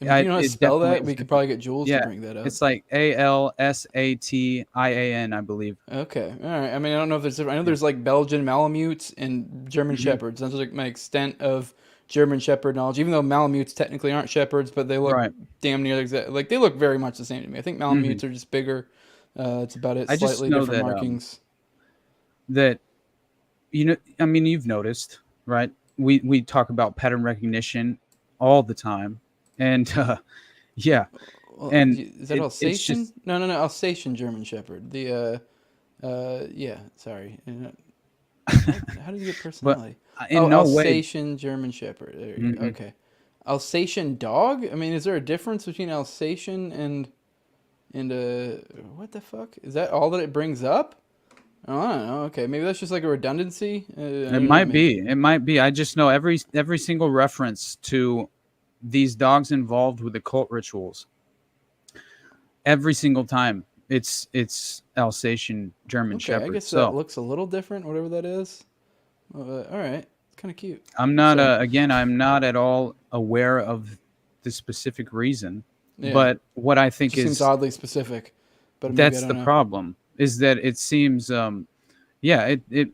if you know how to spell that, we could probably get Jules to bring that up. It's like Alsatian, I believe. Okay, all right. I mean, I don't know if there's. I know there's like Belgian Malamutes and German Shepherds. That's like my extent of German Shepherd knowledge, even though Malamutes technically aren't shepherds, but they look damn near exact. Like they look very much the same to me. I think Malamutes are just bigger. It's about it. Slightly different markings. That, you know, I mean, you've noticed, right? We talk about pattern recognition all the time, and yeah. Well, and is that Alsatian? No, Alsatian German Shepherd. The yeah. Sorry. How do you get personality? Alsatian German Shepherd. There you go. Okay. Alsatian dog? I mean, is there a difference between Alsatian and what the fuck? Is that all that it brings up? Oh, I don't know. Okay, maybe that's just like a redundancy. It might be. It might be. I just know every single reference to these dogs involved with occult rituals. Every single time, it's Alsatian German Shepherd. I guess that looks a little different, whatever that is. All right, it's kind of cute. I'm not I'm not at all aware of the specific reason, but what I think seems oddly specific. But that's the problem. Is that it seems, it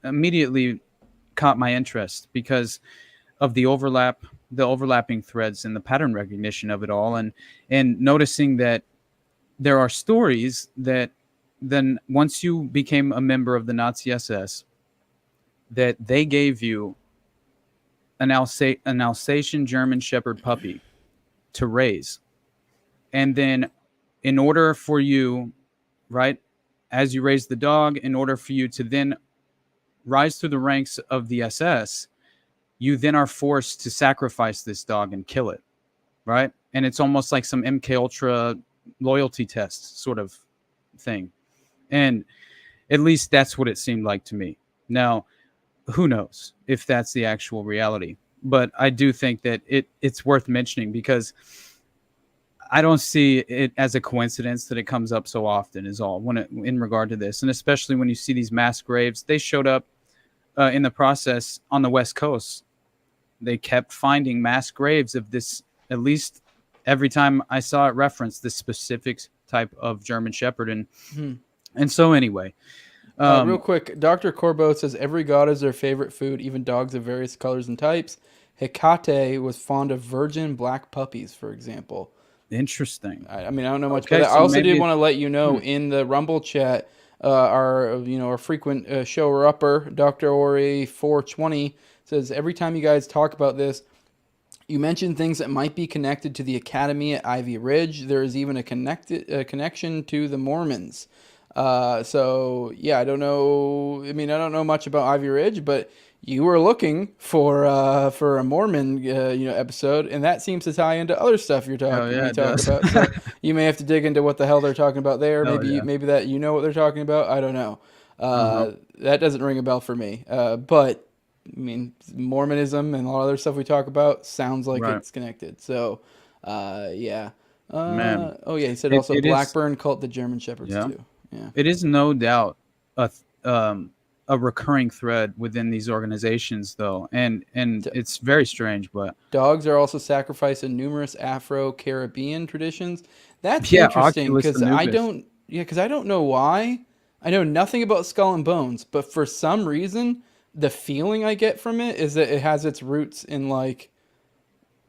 immediately caught my interest because of the overlapping threads and the pattern recognition of it all, and noticing that there are stories that then once you became a member of the Nazi SS, that they gave you an Alsatian German Shepherd puppy to raise, and then in order for you, right, as you raise the dog, in order for you to then rise through the ranks of the SS, you then are forced to sacrifice this dog and kill it, right? And it's almost like some MK Ultra loyalty test sort of thing. And at least that's what it seemed like to me. Now, who knows if that's the actual reality? But I do think that it's worth mentioning because I don't see it as a coincidence that it comes up so often is all in regard to this. And especially when you see these mass graves, they showed up in the process on the West Coast. They kept finding mass graves of this, at least every time I saw it referenced this specific type of German Shepherd. And so anyway. Real quick, Dr. Corbo says every god has their favorite food, even dogs of various colors and types. Hecate was fond of virgin black puppies, for example. Interesting. I mean, I don't know much, but I also did want to let you know in the Rumble chat, our frequent shower upper, Dr. Ori 420 says every time you guys talk about this, You mentioned things that might be connected to the academy at Ivy Ridge. There is even a connection to the Mormons. So yeah, I don't know. I mean, I don't know much about Ivy Ridge, but you were looking for a Mormon episode, and that seems to tie into other stuff you're talking yeah, it talk does. about. So you may have to dig into what the hell they're talking about there. Hell Maybe yeah. maybe that you know what they're talking about. I don't know. Uh-huh. That doesn't ring a bell for me. But I mean, Mormonism and a lot of other stuff we talk about sounds like Right. it's connected. So, yeah. Man, Oh yeah, he said it, also it is. Blackburn cult the German Shepherds Yeah. too. Yeah. It is no doubt a recurring thread within these organizations, though, and it's very strange. But Dogs are also sacrificed in numerous Afro-Caribbean traditions. That's yeah, interesting Oculus because I Anubis. don't. Yeah, because I don't know why. I know nothing about Skull and Bones, but for some reason, the feeling I get from it is that it has its roots in like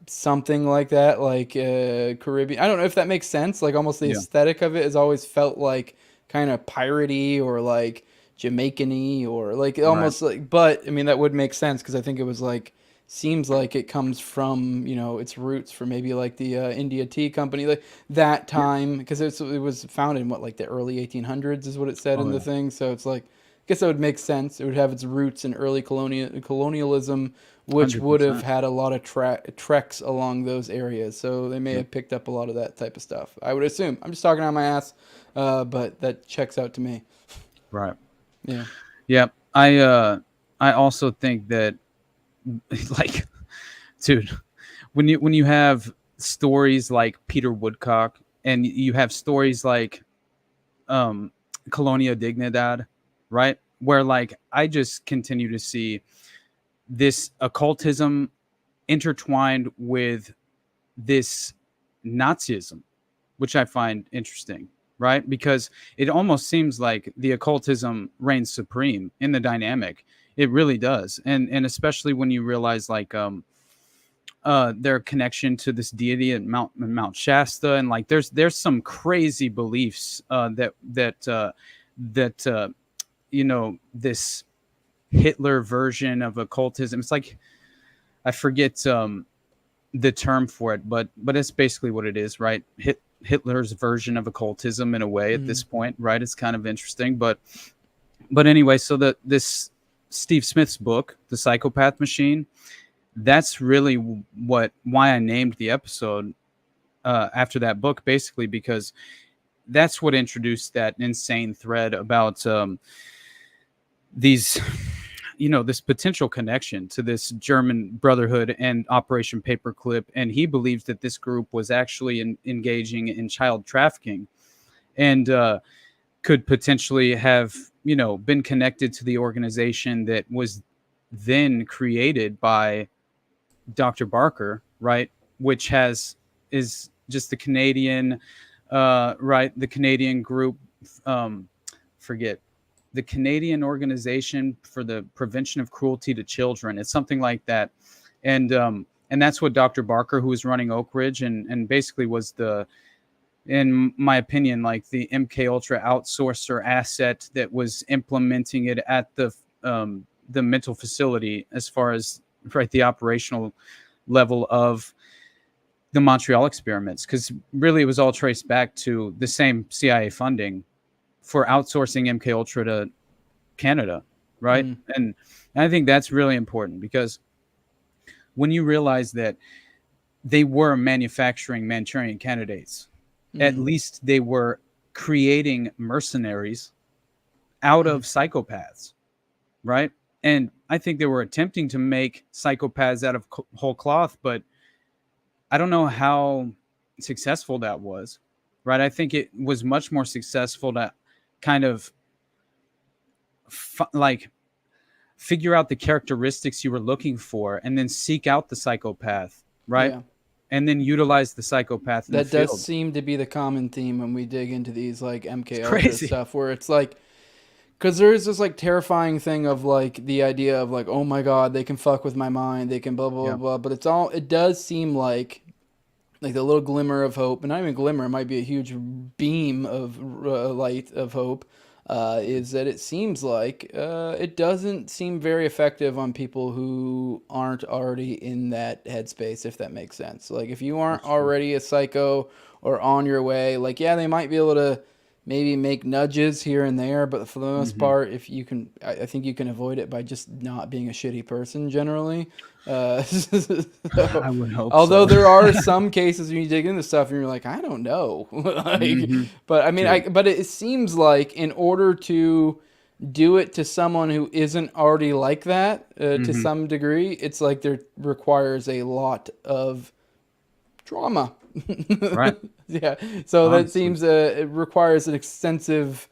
something like that, like Caribbean. I don't know if that makes sense. Like almost the Yeah, aesthetic of it has always felt like kind of piratey or like Jamaican-y or like right. almost like. But I mean that would make sense because I think it was like seems like it comes from its roots from maybe like the India Tea Company like that time because it was founded in what like the early 1800s is what it said in Oh the yeah, thing. So it's like I guess that would make sense. It would have its roots in early colonialism, which would have 100%. had a lot of treks along those areas. So they may Yep. have picked up a lot of that type of stuff. I would assume. I'm just talking on my ass, but that checks out to me. Right. Yeah. Yeah. I also think that like, dude, when you have stories like Peter Woodcock and you have stories like um Colonia Dignidad, right? Where like I just continue to see this occultism intertwined with this Nazism, which I find interesting, right? Because it almost seems like the occultism reigns supreme in the dynamic. It really does, and especially when you realize like their connection to this deity at Mount Shasta, and like there's some crazy beliefs that this Hitler version of occultism. It's like I forget the term for it, but it's basically what it is, right? Hitler's version of occultism in a way at this point, right? It's kind of interesting, but anyway, so this Steve Smith's book, The Psychopath Machine, that's really why I named the episode after that book, basically because that's what introduced that insane thread about these this potential connection to this German Brotherhood and Operation Paperclip. And he believes that this group was actually engaging in child trafficking and could potentially have, been connected to the organization that was then created by Dr. Barker, right? Which is just the Canadian, right? The Canadian group, forget the Canadian Organization for the Prevention of Cruelty to Children. It's something like that. And that's what Dr. Barker, who was running Oak Ridge and basically was in my opinion, like the MK Ultra outsourcer asset that was implementing it at the mental facility as far as right the operational level of the Montreal experiments, because really it was all traced back to the same CIA funding for outsourcing MK Ultra to Canada, right? And I think that's really important because when you realize that they were manufacturing Manchurian candidates, at least they were creating mercenaries out of psychopaths, right? And I think they were attempting to make psychopaths out of whole cloth, but I don't know how successful that was, right? I think it was much more successful to kind of like figure out the characteristics you were looking for and then seek out the psychopath, right? Yeah. And then utilize the psychopath in That the field. does seem to be the common theme when we dig into these like MK Ultra crazy. stuff, where it's like, because there is this like terrifying thing of like the idea of like, oh my god, they can fuck with my mind, they can blah blah blah blah. But it does seem like the little glimmer of hope, and not even glimmer, it might be a huge beam of light of hope. is that it seems like it doesn't seem very effective on people who aren't already in that headspace, if that makes sense. Like, if you aren't already a psycho or on your way, like, yeah, they might be able to maybe make nudges here and there, but for the most part, if you can, I think you can avoid it by just not being a shitty person generally. So, I would hope although so. there are some cases when you dig into stuff and you're like, I don't know. Like, but I mean, but it seems like in order to do it to someone who isn't already like that, to some degree, it's like there requires a lot of drama. Right. Yeah. So Honestly. that seems it requires an extensive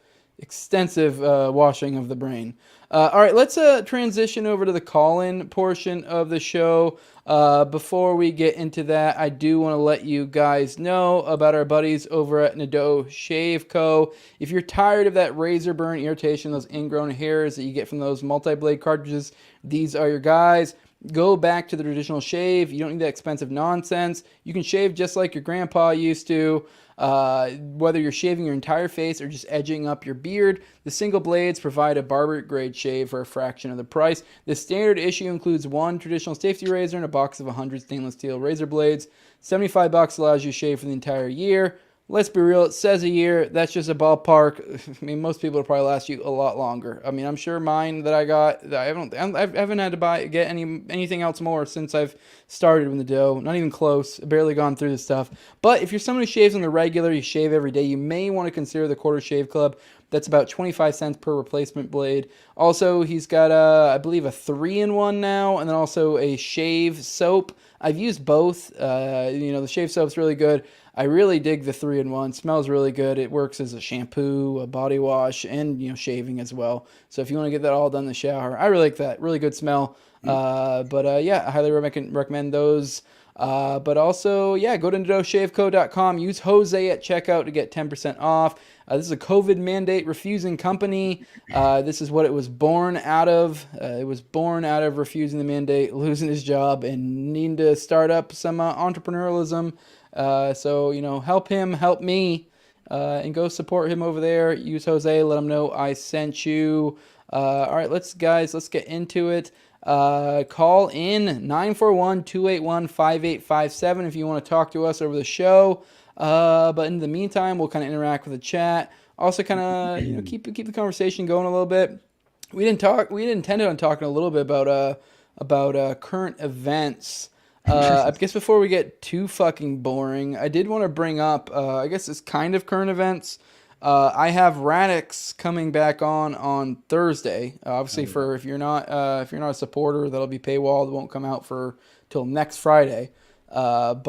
washing of the brain. All right, let's transition over to the call-in portion of the show. Before we get into that, I do want to let you guys know about our buddies over at NWJ Shave Co. If you're tired of that razor burn irritation, those ingrown hairs that you get from those multi-blade cartridges, these are your guys. Go back to the traditional shave. You don't need that expensive nonsense. You can shave just like your grandpa used to. Whether you're shaving your entire face or just edging up your beard, the single blades provide a barber grade shave for a fraction of the price. The standard issue includes one traditional safety razor and a box of 100 stainless steel razor blades. $75 allows you to shave for the entire year. Let's be real, it says a year. That's just a ballpark. I mean, most people will probably last you a lot longer. I mean, I'm sure mine that I got, I haven't had to get anything else more since I've started with the dough. Not even close. Barely gone through this stuff. But if you're someone who shaves on the regular, you shave every day, you may want to consider the Quarter Shave Club. That's about 25 cents per replacement blade. Also, he's got, I believe, a 3-in-1 now, and then also a shave soap. I've used both. The shave soap's really good. I really dig the 3-in-1. Smells really good. It works as a shampoo, a body wash, and shaving as well. So if you want to get that all done in the shower, I really like that. Really good smell. I highly recommend those. But also, go to NWJShaveCo.com. Use Jose at checkout to get 10% off. This is a COVID mandate refusing company. This is what it was born out of. It was born out of refusing the mandate, losing his job, and needing to start up some entrepreneurialism. So help him, help me, and go support him over there. Use Jose, let him know I sent you. All right, let's get into it. Call in 941-281-5857 if you want to talk to us over the show. But in the meantime, we'll kind of interact with the chat. Also, kind of keep the conversation going a little bit. We intended on talking a little bit about current events. I guess before we get too fucking boring, I did want to bring up, I guess it's kind of current events. I have Radix coming back on Thursday. Obviously, if you're not a supporter, that'll be paywalled. It won't come out till next Friday. If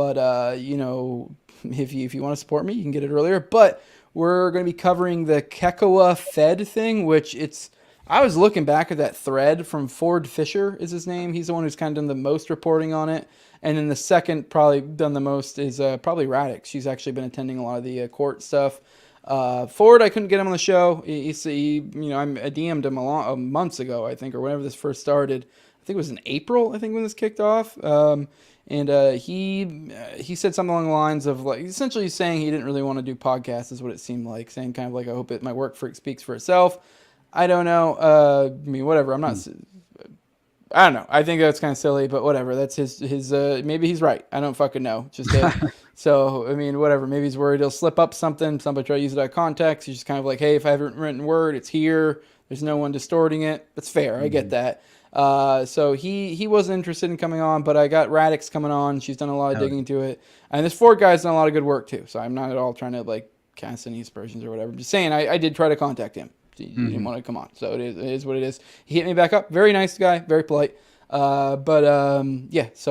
you want to support me, you can get it earlier. But we're going to be covering the Kekawa Fed thing, which I was looking back at that thread from Ford Fisher is his name. He's the one who's kind of done the most reporting on it. And then the second probably done the most is probably Radix. She's actually been attending a lot of the court stuff. Ford, I couldn't get him on the show. I DM'd him months ago, I think, or whenever this first started. I think it was in April, when this kicked off. He said something along the lines of, like, essentially saying he didn't really want to do podcasts is what it seemed like. Saying kind of like, I hope my work speaks for itself. I don't know. Whatever. I don't know. I think that's kind of silly, but whatever. That's his maybe he's right. I don't fucking know. Just so, whatever. Maybe he's worried he'll slip up something. Somebody try to use it out of context. He's just kind of like, hey, if I haven't written word, it's here. There's no one distorting it. That's fair. Mm-hmm. I get that. So he wasn't interested in coming on, but I got Radix coming on. She's done a lot of digging to it. And this Ford guy's done a lot of good work too. So I'm not at all trying to cast any aspersions or whatever. I'm just saying I did try to contact him. He didn't want to come on. So it is what it is. He hit me back up. Very nice guy. Very polite. So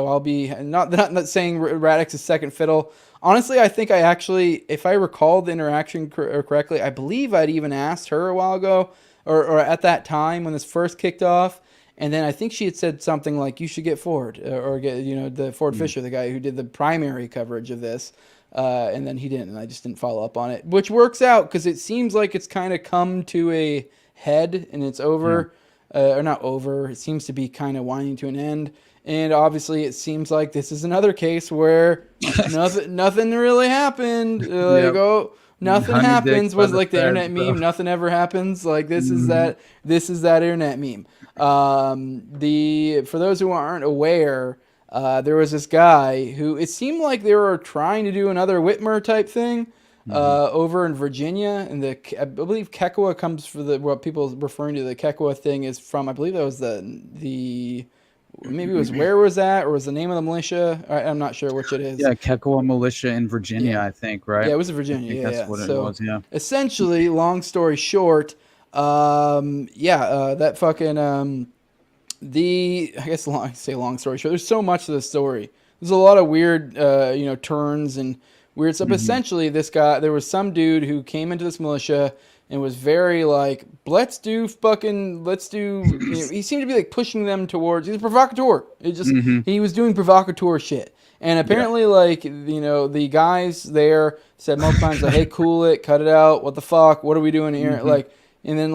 I'll be not saying Radix is second fiddle. Honestly, I think if I recall the interaction correctly, I believe I'd even asked her a while ago or at that time when this first kicked off. And then I think she had said something like, you should get Ford or get, the Ford Fisher, the guy who did the primary coverage of this. And then he didn't, and I just didn't follow up on it, which works out because it seems like it's kind of come to a head and it's over, or not over. It seems to be kind of winding to an end. And obviously it seems like this is another case where nothing really happened. Nothing 100 happens dicks by was the like the feds, internet bro. meme. Nothing ever happens. Like this is that internet meme. For those who aren't aware, there was this guy who it seemed like they were trying to do another Whitmer type thing over in Virginia, and I believe Kekwa comes for what people referring to the Kekwa thing is from. I believe that was the maybe it was where was that, or was the name of the militia? I'm not sure which it is. Yeah, Kekwa militia in Virginia, I think, right? Yeah, it was in Virginia. I think that's what it was. Yeah. Essentially, long story short, that fucking I say long story short. There's so much to the story. There's a lot of weird, turns and weird stuff. Essentially, there was some dude who came into this militia and was very like, he seemed to be like pushing them towards, he's a provocateur. He was doing provocateur shit. And apparently, the guys there said multiple times, like, hey, cool it, cut it out, what the fuck, what are we doing here? And then,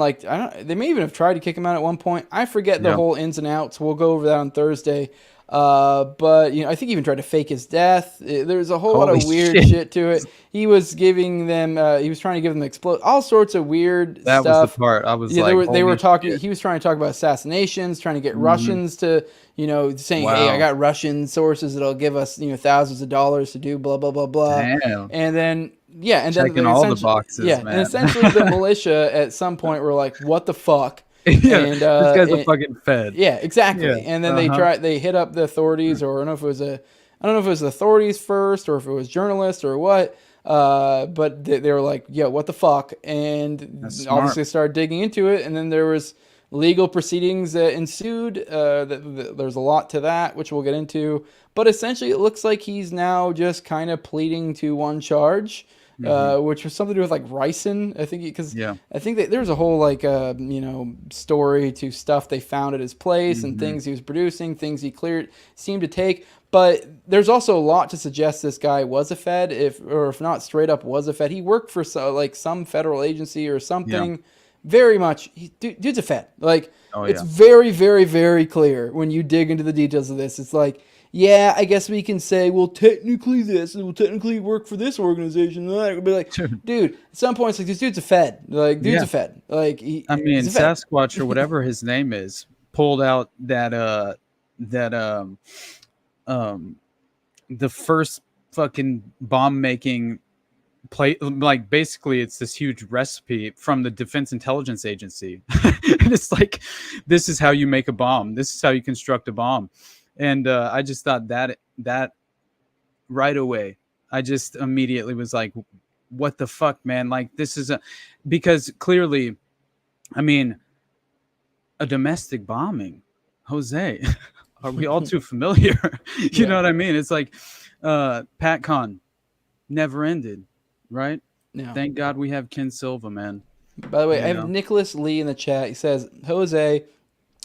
they may even have tried to kick him out at one point. I forget the whole ins and outs. We'll go over that on Thursday. But I think he even tried to fake his death. There's a whole lot of weird shit to it. He was giving them, he was trying to give them all sorts of weird stuff. That was the part I was like, they were talking. He was trying to talk about assassinations, trying to get Russians to, saying, hey, I got Russian sources that'll give us, thousands of dollars to do blah blah blah blah. Damn. And then. Yeah, and checking then all the boxes. Yeah, man. and essentially the militia at some point were like, "What the fuck?" Yeah, and, this guy's a fucking fed. Yeah, exactly. Yeah. And then they hit up the authorities, or I don't know if it was the authorities first, or if it was journalists or what. But they were like, "Yo, what the fuck?" And obviously started digging into it, and then there was legal proceedings that ensued. There's a lot to that, which we'll get into. But essentially, it looks like he's now just kind of pleading to one charge. Which was something to do with like ricin, I think, I think that there's a whole story to stuff they found at his place and things he was producing, things he seemed to take. But there's also a lot to suggest this guy was a Fed, if not straight up was a Fed. He worked for some federal agency or something. Yeah. Very much, dude's a Fed. It's very, very, very clear when you dig into the details of this. It's like, yeah, I guess we can say, well, technically this, and we'll technically work for this organization. It would be like, dude, at some point, it's like, this dude's a Fed. A Fed. Sasquatch or whatever his name is pulled out the first fucking bomb making play. Like, basically, it's this huge recipe from the Defense Intelligence Agency. And it's like, this is how you make a bomb. This is how you construct a bomb. And I just thought that right away, I just immediately was like, what the fuck, man? Like, this is because clearly, I mean, a domestic bombing, Jose, are we all too familiar? You know what I mean? It's like PatCon never ended, right? Yeah. Thank God we have Ken Silva, man. By the way, I have Nicholas Lee in the chat. He says, Jose,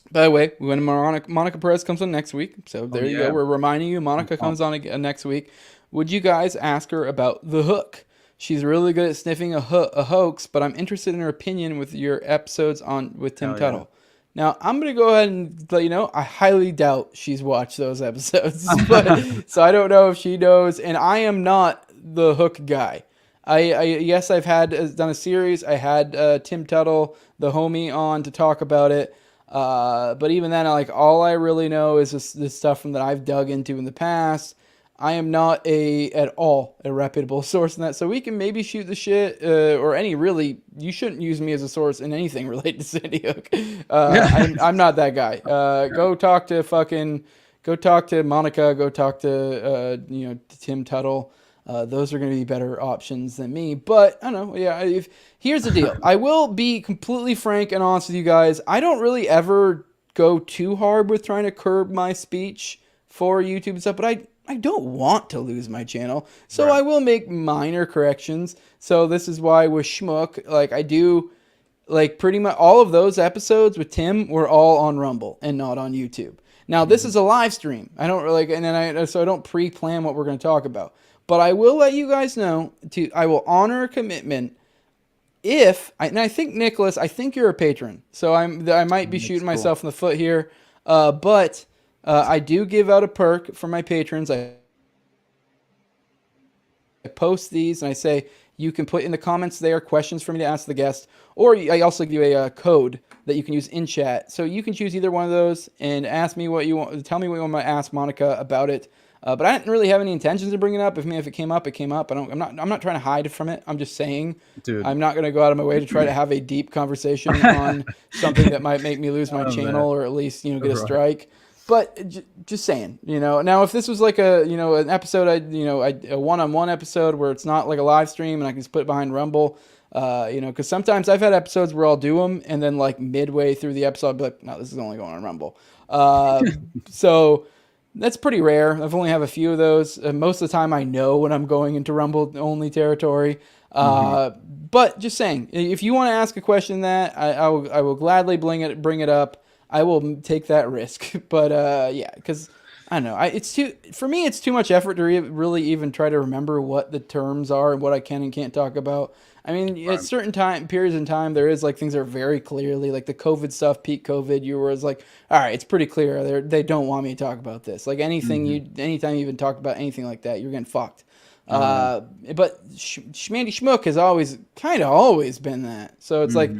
by the way, when Monica Perez comes on next week, so there you go. We're reminding you, Monica comes on next week. Would you guys ask her about the hook? She's really good at sniffing a hoax, but I'm interested in her opinion with your episodes with Tim Tuttle. Now, I'm going to go ahead and let you know, I highly doubt she's watched those episodes. So I don't know if she knows, and I am not the hook guy. Yes, I've done a series. I had Tim Tuttle, the homie, on to talk about it. But even then, all I really know is this stuff that I've dug into in the past. I am not at all a reputable source in that. So we can maybe shoot the shit, or you shouldn't use me as a source in anything related to Sandy Hook. I'm not that guy. Go talk to Monica, go talk to, Tim Tuttle. Those are going to be better options than me. But I don't know. Yeah. Here's the deal. I will be completely frank and honest with you guys. I don't really ever go too hard with trying to curb my speech for YouTube and stuff, but I don't want to lose my channel. So I will make minor corrections. So this is why with Schmook, I do, pretty much all of those episodes with Tim were all on Rumble and not on YouTube. Now this is a live stream. I don't really, so I don't pre-plan what we're going to talk about. But I will let you guys know, I will honor a commitment and I think, Nicholas, I think you're a patron. So I might be shooting myself in the foot here. But I do give out a perk for my patrons. I post these and I say, you can put in the comments there questions for me to ask the guest, or I also give you a code that you can use in chat. So you can choose either one of those and ask me what you want. Tell me what you want to ask Monica about it. But I didn't really have any intentions of bringing it up. If it came up, it came up. I'm not trying to hide from it. I'm just saying, dude, I'm not going to go out of my way to try to have a deep conversation on something that might make me lose my channel, or at least, get a strike. But just saying, now if this was like an episode, a one-on-one episode where it's not like a live stream and I can just put it behind Rumble, because sometimes I've had episodes where I'll do them and then like midway through the episode, I'll be like, no, this is only going on Rumble. So that's pretty rare. I've only have a few of those. Most of the time I know when I'm going into Rumble only territory. But just saying, if you want to ask a question that I will gladly bring it up. I will take that risk, but yeah, because I don't know. For me, it's too much effort to really even try to remember what the terms are and what I can and can't talk about. I mean, at certain periods in time, there is like things that are very clearly like the COVID stuff, peak COVID. You were like, all right, it's pretty clear. They don't want me to talk about this. Like anytime you even talk about anything like that, you're getting fucked. But Schmandy Schmook has always been that. So it's like,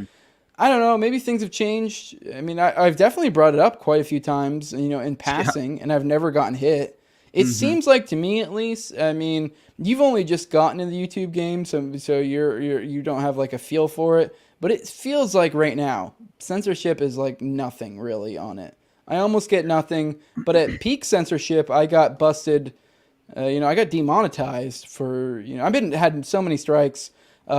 I don't know, maybe things have changed. I mean, I've definitely brought it up quite a few times, in passing, and I've never gotten hit. It seems like, to me at least, I mean, you've only just gotten in the YouTube game, so you don't have like a feel for it. But it feels like right now, censorship is like nothing really on it. I almost get nothing, but at peak censorship, I got busted. I got demonetized for, I've had so many strikes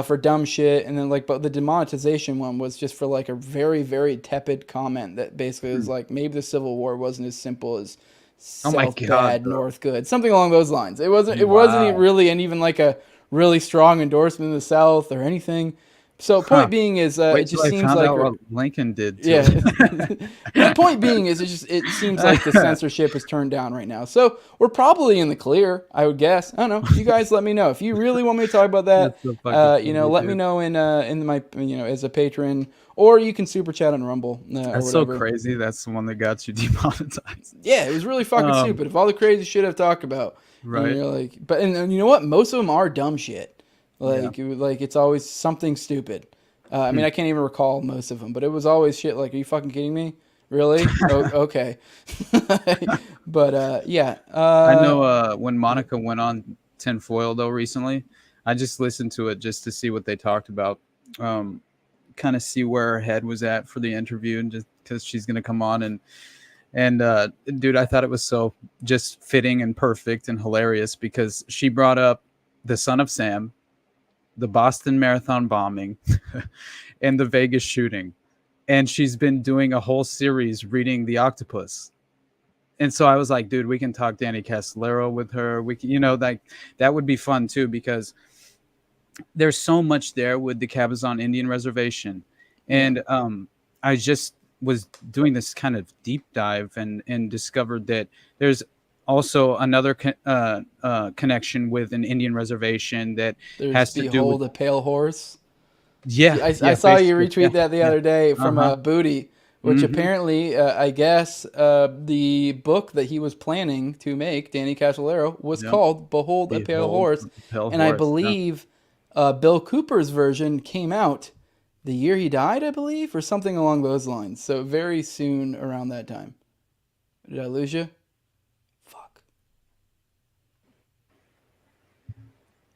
for dumb shit, and then but the demonetization one was just for like a very, very tepid comment that basically was like, maybe the Civil War wasn't as simple as South bad, North good, something along those lines. It wasn't really even like a really strong endorsement of the South or anything. So point being is, it just seems like what Lincoln did too. Yeah. The point being is, it seems like the censorship is turned down right now. So we're probably in the clear, I would guess. I don't know. You guys let me know if you really want me to talk about that. Let me know in my as a patron, or you can super chat on Rumble. That's so crazy. That's the one that got you demonetized. Yeah, it was really fucking stupid. Of all the crazy shit I've talked about, right? You're like, and you know what? Most of them are dumb shit. Like it's always something stupid. I mean, I can't even recall most of them, but it was always shit like, are you fucking kidding me? Really? Okay. But yeah. I know when Monica went on Tinfoil though recently, I just listened to it just to see what they talked about, kind of see where her head was at for the interview, and just because she's gonna come on and dude, I thought it was so just fitting and perfect and hilarious because she brought up the Son of Sam, the Boston Marathon bombing, and the Vegas shooting. And she's been doing a whole series reading The Octopus. And so I was like, dude, we can talk Danny Castellero with her. We can, that would be fun too, because there's so much there with the Cabazon Indian Reservation. And I just was doing this kind of deep dive and discovered that there's also another connection with an Indian reservation that has to do with a pale horse. Yeah, I saw you retweet that the other day from Booty, which apparently, I guess, the book that he was planning to make, Danny Castellero, was called "Behold a Pale Horse," and I believe Bill Cooper's version came out the year he died, I believe, or something along those lines. So very soon around that time. Did I lose you?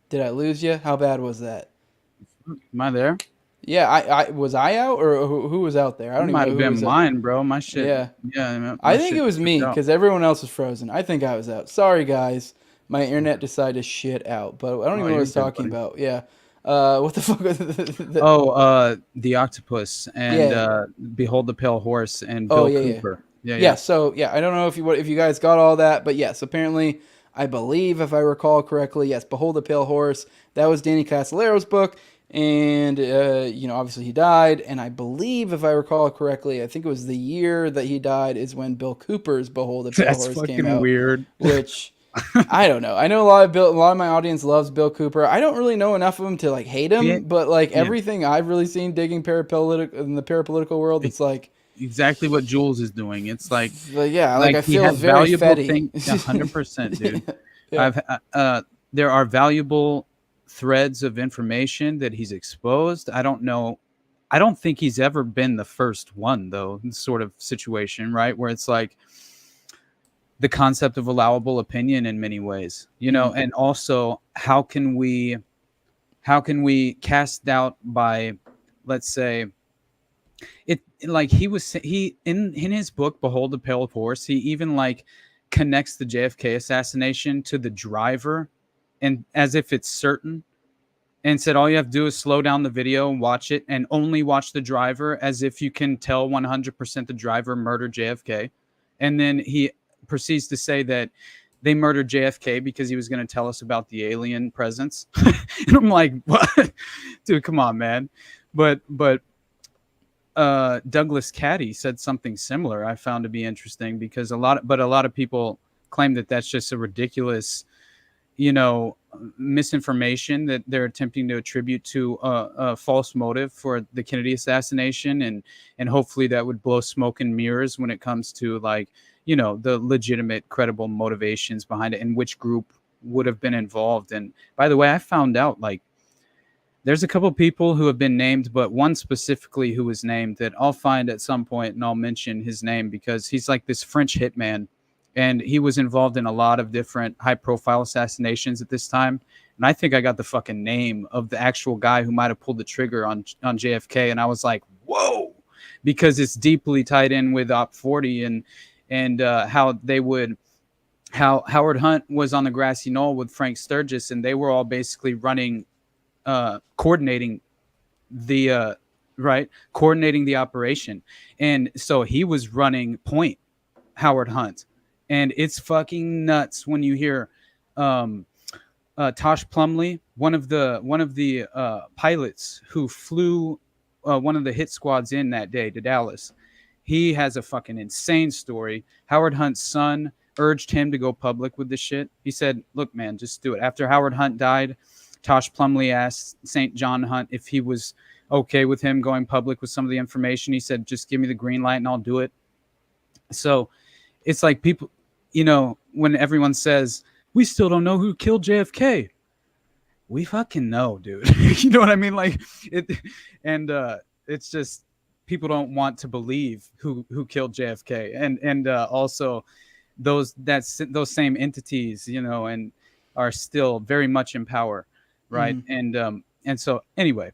Did I lose you? How bad was that? Am I there? Yeah, I was I out, or who was out there? I don't even know. Might have been mine, bro. My shit. Yeah. I think it was me because everyone else was frozen. I think I was out. Sorry, guys. My internet decided to shit out, but I don't even know what I was talking about. Yeah. What the fuck? The Octopus and Behold the Pale Horse and Bill Cooper. Yeah. So I don't know if you guys got all that, but yes, apparently. I believe, if I recall correctly, yes, Behold the Pale Horse. That was Danny Castellero's book, and obviously he died. And I believe, if I recall correctly, I think it was the year that he died is when Bill Cooper's Behold the Pale Horse came out. That's fucking weird. Which I don't know. I know a lot of my audience loves Bill Cooper. I don't really know enough of him to like hate him, but everything I've really seen digging in the parapolitical world, it's like. Exactly what Jules is doing. It's like, I feel very fetty. 100%, dude. Yeah. There are valuable threads of information that he's exposed. I don't know. I don't think he's ever been the first one, though, in sort of situation, right? Where it's like the concept of allowable opinion in many ways, and also how can we cast doubt by, let's say, it, like he in his book Behold the Pale Horse, he even like connects the JFK assassination to the driver, and as if it's certain, and said all you have to do is slow down the video and watch it, and only watch the driver, as if you can tell 100% the driver murdered JFK. And then he proceeds to say that they murdered JFK because he was going to tell us about the alien presence. And I'm like, what? Dude, come on, man. But Douglas Caddy said something similar I found to be interesting, because a lot of people claim that that's just a ridiculous, misinformation that they're attempting to attribute to a false motive for the Kennedy assassination, and hopefully that would blow smoke and mirrors when it comes to, like, the legitimate, credible motivations behind it and which group would have been involved. And by the way, I found out, like, there's a couple people who have been named, but one specifically who was named that I'll find at some point and I'll mention his name, because he's like this French hitman. And he was involved in a lot of different high-profile assassinations at this time. And I think I got the fucking name of the actual guy who might have pulled the trigger on JFK. And I was like, whoa, because it's deeply tied in with Op 40 and how Howard Hunt was on the grassy knoll with Frank Sturgis, and they were all basically running, coordinating the operation. And so he was running point, Howard Hunt. And it's fucking nuts when you hear Tosh Plumlee, one of the pilots who flew one of the hit squads in that day to Dallas. He has a fucking insane story. Howard Hunt's son urged him to go public with this shit. He said, look, man, just do it. After Howard Hunt died, Tosh Plumlee asked St. John Hunt if he was okay with him going public with some of the information. He said, just give me the green light and I'll do it. So it's like people, when everyone says, we still don't know who killed JFK. We fucking know, dude. You know what I mean? Like it, and it's just people don't want to believe who killed JFK, and also those same entities, and are still very much in power, right? Mm-hmm. And so anyway,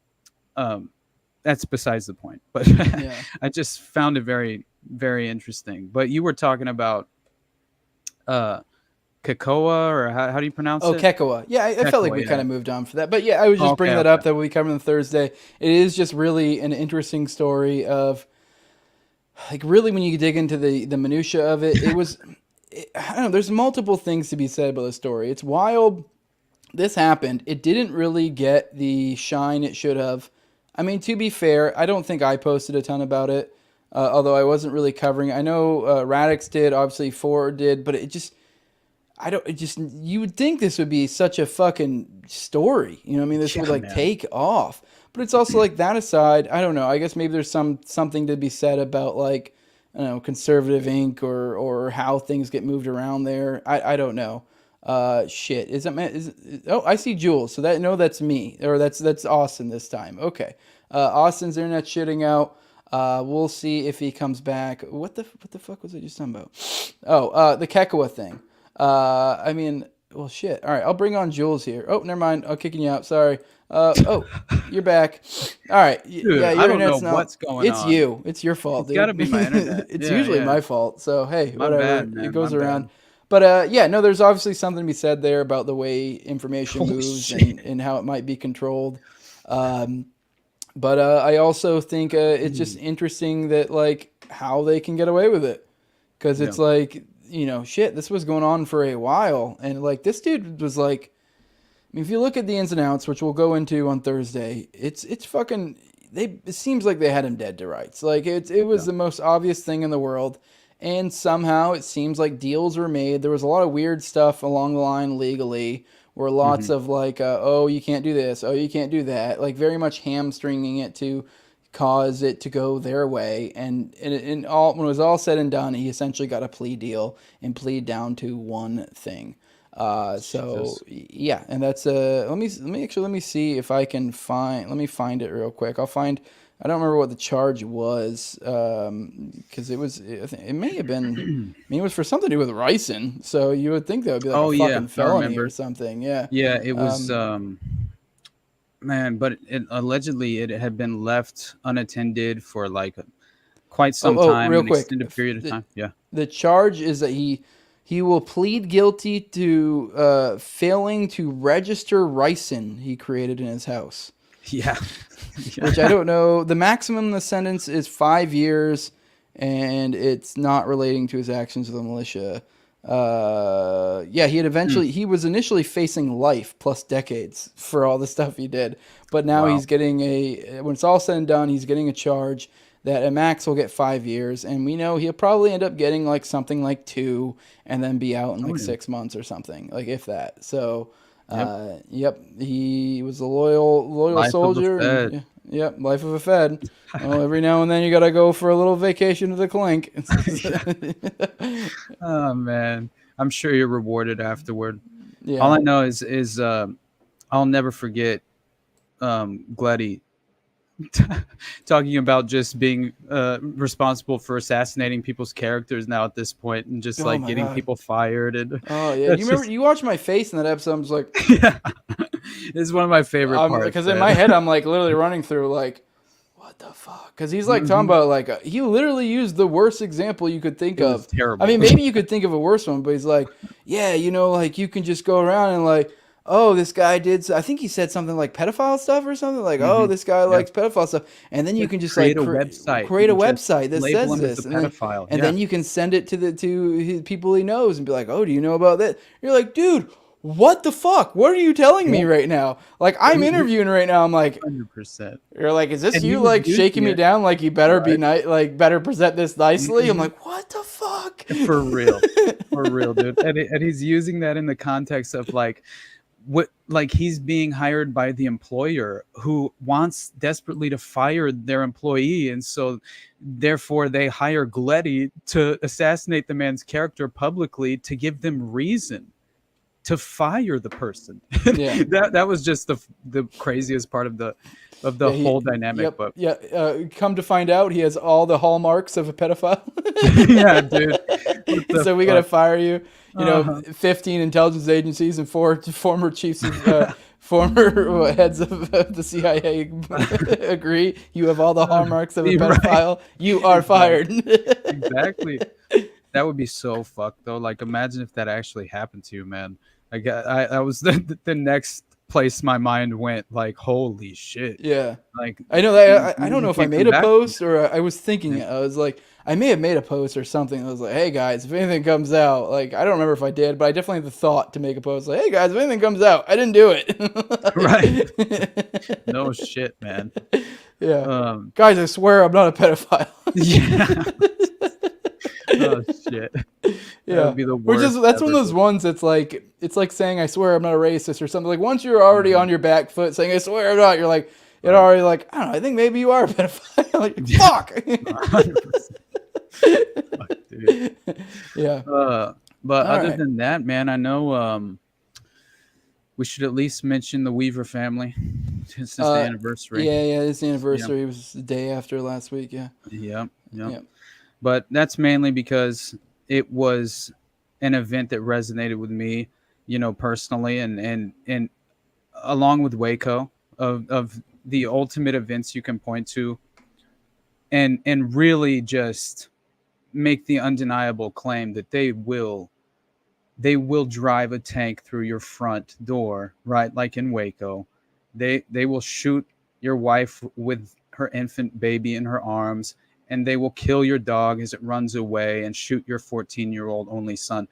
that's besides the point. But yeah. I just found it very, very interesting. But you were talking about Kekoa, or how do you pronounce it? Kekoa. Yeah, I felt like we kind of moved on for that. But yeah, I was just bringing that up, that we'll be covering on Thursday. It is just really an interesting story of, like, really when you dig into the minutia of it, it was, I don't know, there's multiple things to be said about the story. It's wild. This happened. It didn't really get the shine it should have. I mean, to be fair, I don't think I posted a ton about it. Although I wasn't really covering. I know Radix did, obviously Ford did, but you would think this would be such a fucking story. You know what I mean? This would take off. But it's also like, that aside, I don't know. I guess maybe there's something to be said about, like, I don't know, conservative ink or how things get moved around there. I don't know. Shit. Oh, I see Jules. So that's me. Or that's Austin this time. Okay. Austin's internet shitting out. We'll see if he comes back. What the fuck was I just talking about? Oh, the Kekoa thing. I mean, well, shit. All right, I'll bring on Jules here. Oh, never mind. I'm kicking you out. Sorry. Oh, you're back. All right. Dude, yeah, your I don't know what's going on. It's you. It's your fault, dude. It's gotta be my internet. It's usually my fault. So hey, my whatever. Bad, it goes around. Bad. But yeah, no, there's obviously something to be said there about the way information moves and how it might be controlled. But I also think it's just interesting that, like, how they can get away with it. Because it's like, shit, this was going on for a while. And, like, this dude was like, I mean, if you look at the ins and outs, which we'll go into on Thursday, it's fucking, it seems like they had him dead to rights. Like, it was the most obvious thing in the world. And somehow it seems like deals were made. There was a lot of weird stuff along the line legally, where lots of like, oh, you can't do this, oh, you can't do that, like very much hamstringing it to cause it to go their way. And when it was all said and done, he essentially got a plea deal and plead down to one thing. So yeah, and that's let me see if I can find. Let me find it real quick. I don't remember what the charge was, because it may have been. I mean, it was for something to do with ricin. So you would think that would be like a fucking felony or something. Yeah. Yeah, it was. Man, but allegedly it had been left unattended for like quite some time, real an quick, extended period of time. Yeah. The charge is that he will plead guilty to failing to register ricin he created in his house. Yeah. Which I don't know. The maximum in the sentence is 5 years, and it's not relating to his actions with the militia. He was initially facing life plus decades for all the stuff he did, but now he's getting when it's all said and done, he's getting a charge that at max will get 5 years, and we know he'll probably end up getting like something like 2, and then be out in like 6 months or something, like if that. So, he was a loyal life soldier. And, life of a Fed. Well, every now and then you gotta go for a little vacation to the clink. Oh man, I'm sure you're rewarded afterward. Yeah. All I know is I'll never forget Gleddy talking about just being responsible for assassinating people's characters now at this point, and just like getting people fired. And you watched my face in that episode. I was like, yeah, it's one of my favorite parts, because in my head I'm like literally running through like, what the fuck? Because he's like talking about like he literally used the worst example you could think of. Terrible. I mean, maybe you could think of a worse one, but he's like, yeah, like you can just go around and like, oh, this guy did. I think he said something like pedophile stuff or something like, oh, this guy likes pedophile stuff, and then you can just create like a website, that says this, and then you can send it to his people he knows and be like, oh, do you know about that? You're like, dude, what the fuck? What are you telling me right now? Like, I'm interviewing right now. I'm like, 100%. You're like, is this you like shaking me down? Like, you better be nice. Like, better present this nicely. I'm like, what the fuck? For real, dude. And he's using that in the context of like, what, like he's being hired by the employer who wants desperately to fire their employee, and so therefore they hire Gleddy to assassinate the man's character publicly to give them reason to fire the person. Yeah. that was just the craziest part of the whole dynamic. But come to find out, he has all the hallmarks of a pedophile. Yeah, dude. So we gotta fire you. 15 intelligence agencies and 4 former chiefs of former heads of the CIA agree you have all the hallmarks of a pedophile. Right. You are fired. Exactly. That would be so fucked though. Like, imagine if that actually happened to you, man. Like, I was the next place my mind went. Like, holy shit. Yeah. Like, I know that. I don't know if I made a post or I was thinking it. I was like, I may have made a post or something. I was like, hey guys, if anything comes out, like, I don't remember if I did, but I definitely had the thought to make a post like, hey guys, if anything comes out, I didn't do it. Right. No shit, man. Yeah. Guys, I swear I'm not a pedophile. Yeah. Oh shit. Yeah. That would be the worst. That's one of those ones that's like, it's like saying I swear I'm not a racist or something. Like, once you're already on your back foot saying I swear I'm not, you're like, it already like, I don't know, I think maybe you are a pedophile. Like, fuck. 100%. Fuck, dude. Yeah. But other than that, man, I know we should at least mention the Weaver family since the anniversary. Yeah, it's the anniversary. It was the day after last week. Yeah. Yep. But that's mainly because it was an event that resonated with me, personally, and along with Waco, of the ultimate events you can point to, and really just make the undeniable claim that they will drive a tank through your front door, right? Like in Waco, they will shoot your wife with her infant baby in her arms, and they will kill your dog as it runs away and shoot your 14-year-old only son.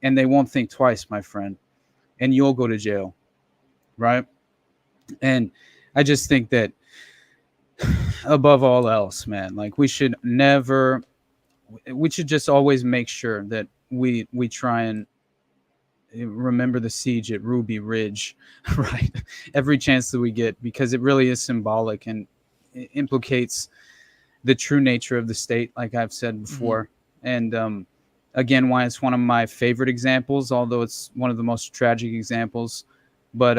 And they won't think twice, my friend. And you'll go to jail, right? And I just think that above all else, man, like we should just always make sure that we try and remember the siege at Ruby Ridge, right? Every chance that we get, because it really is symbolic and it implicates the true nature of the state, like I've said before. And again, why it's one of my favorite examples, although it's one of the most tragic examples. But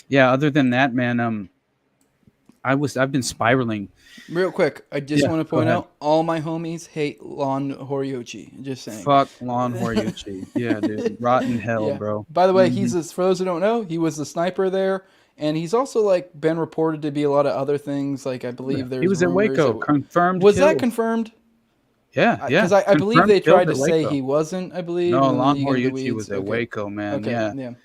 yeah, other than that, man, I've been spiraling. Real quick, I just want to point out all my homies hate Lon Horiochi. Just saying. Fuck Lon Horiochi. Yeah, dude. Rotten hell, bro. By the way, for those who don't know, he was the sniper there, and he's also like been reported to be a lot of other things. Like I believe there's he was at Waco, confirmed. Was that confirmed? Yeah. Because I believe they tried to say he wasn't. I believe. No, Lon Horiochi was at Waco, man. Okay.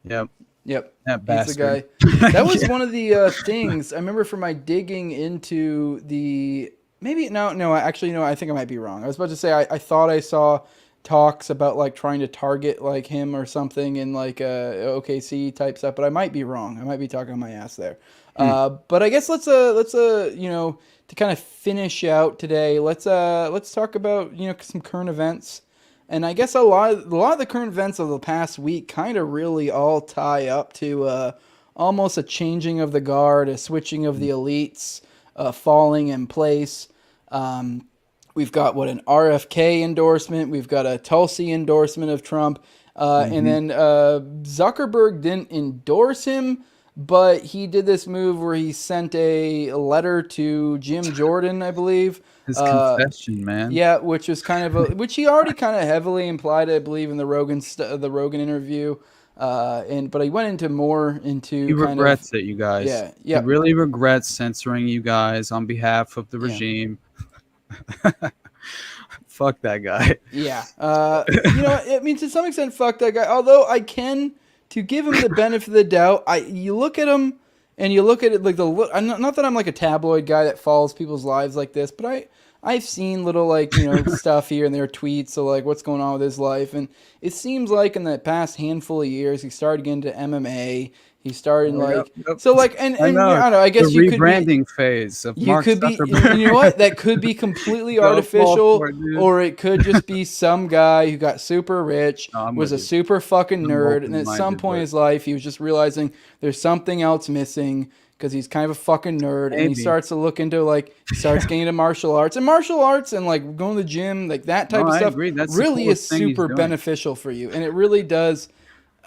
Yeah. Yep. That bastard. He's the guy. That was one of the things I remember from my digging into the I think I might be wrong. I was about to say I thought I saw talks about like trying to target like him or something in like OKC type stuff, but I might be wrong. I might be talking on my ass there. But I guess let's to kind of finish out today, let's talk about some current events. And I guess a lot of the current events of the past week kind of really all tie up to almost a changing of the guard, a switching of the elites, falling in place. We've got an RFK endorsement. We've got a Tulsi endorsement of Trump. And then Zuckerberg didn't endorse him, but he did this move where he sent a letter to Jim Jordan, I believe. His confession, man. Yeah, which was kind of which he already kind of heavily implied, I believe, in the Rogan interview. But he went into more into. He regrets it, you guys. Yeah. He really regrets censoring you guys on behalf of the regime. Fuck that guy. Yeah. I mean, to some extent, fuck that guy. Although I can, to give him the benefit of the doubt, you look at him and you look at it like not that I'm like a tabloid guy that follows people's lives like this, but I've seen little like stuff here and there, tweets of like what's going on with his life, and it seems like in the past handful of years he started getting into MMA. He started so like and I don't know. I guess the you could rebranding phase of Mark Zuckerberg. You know what? That could be completely artificial, or it could just be some guy who got super rich, was a super fucking nerd, and at some point in his life he was just realizing there's something else missing because he's kind of a fucking nerd, and he starts to look into starts getting into martial arts and like going to the gym, like that type of stuff. Really is super beneficial for you, and it really does.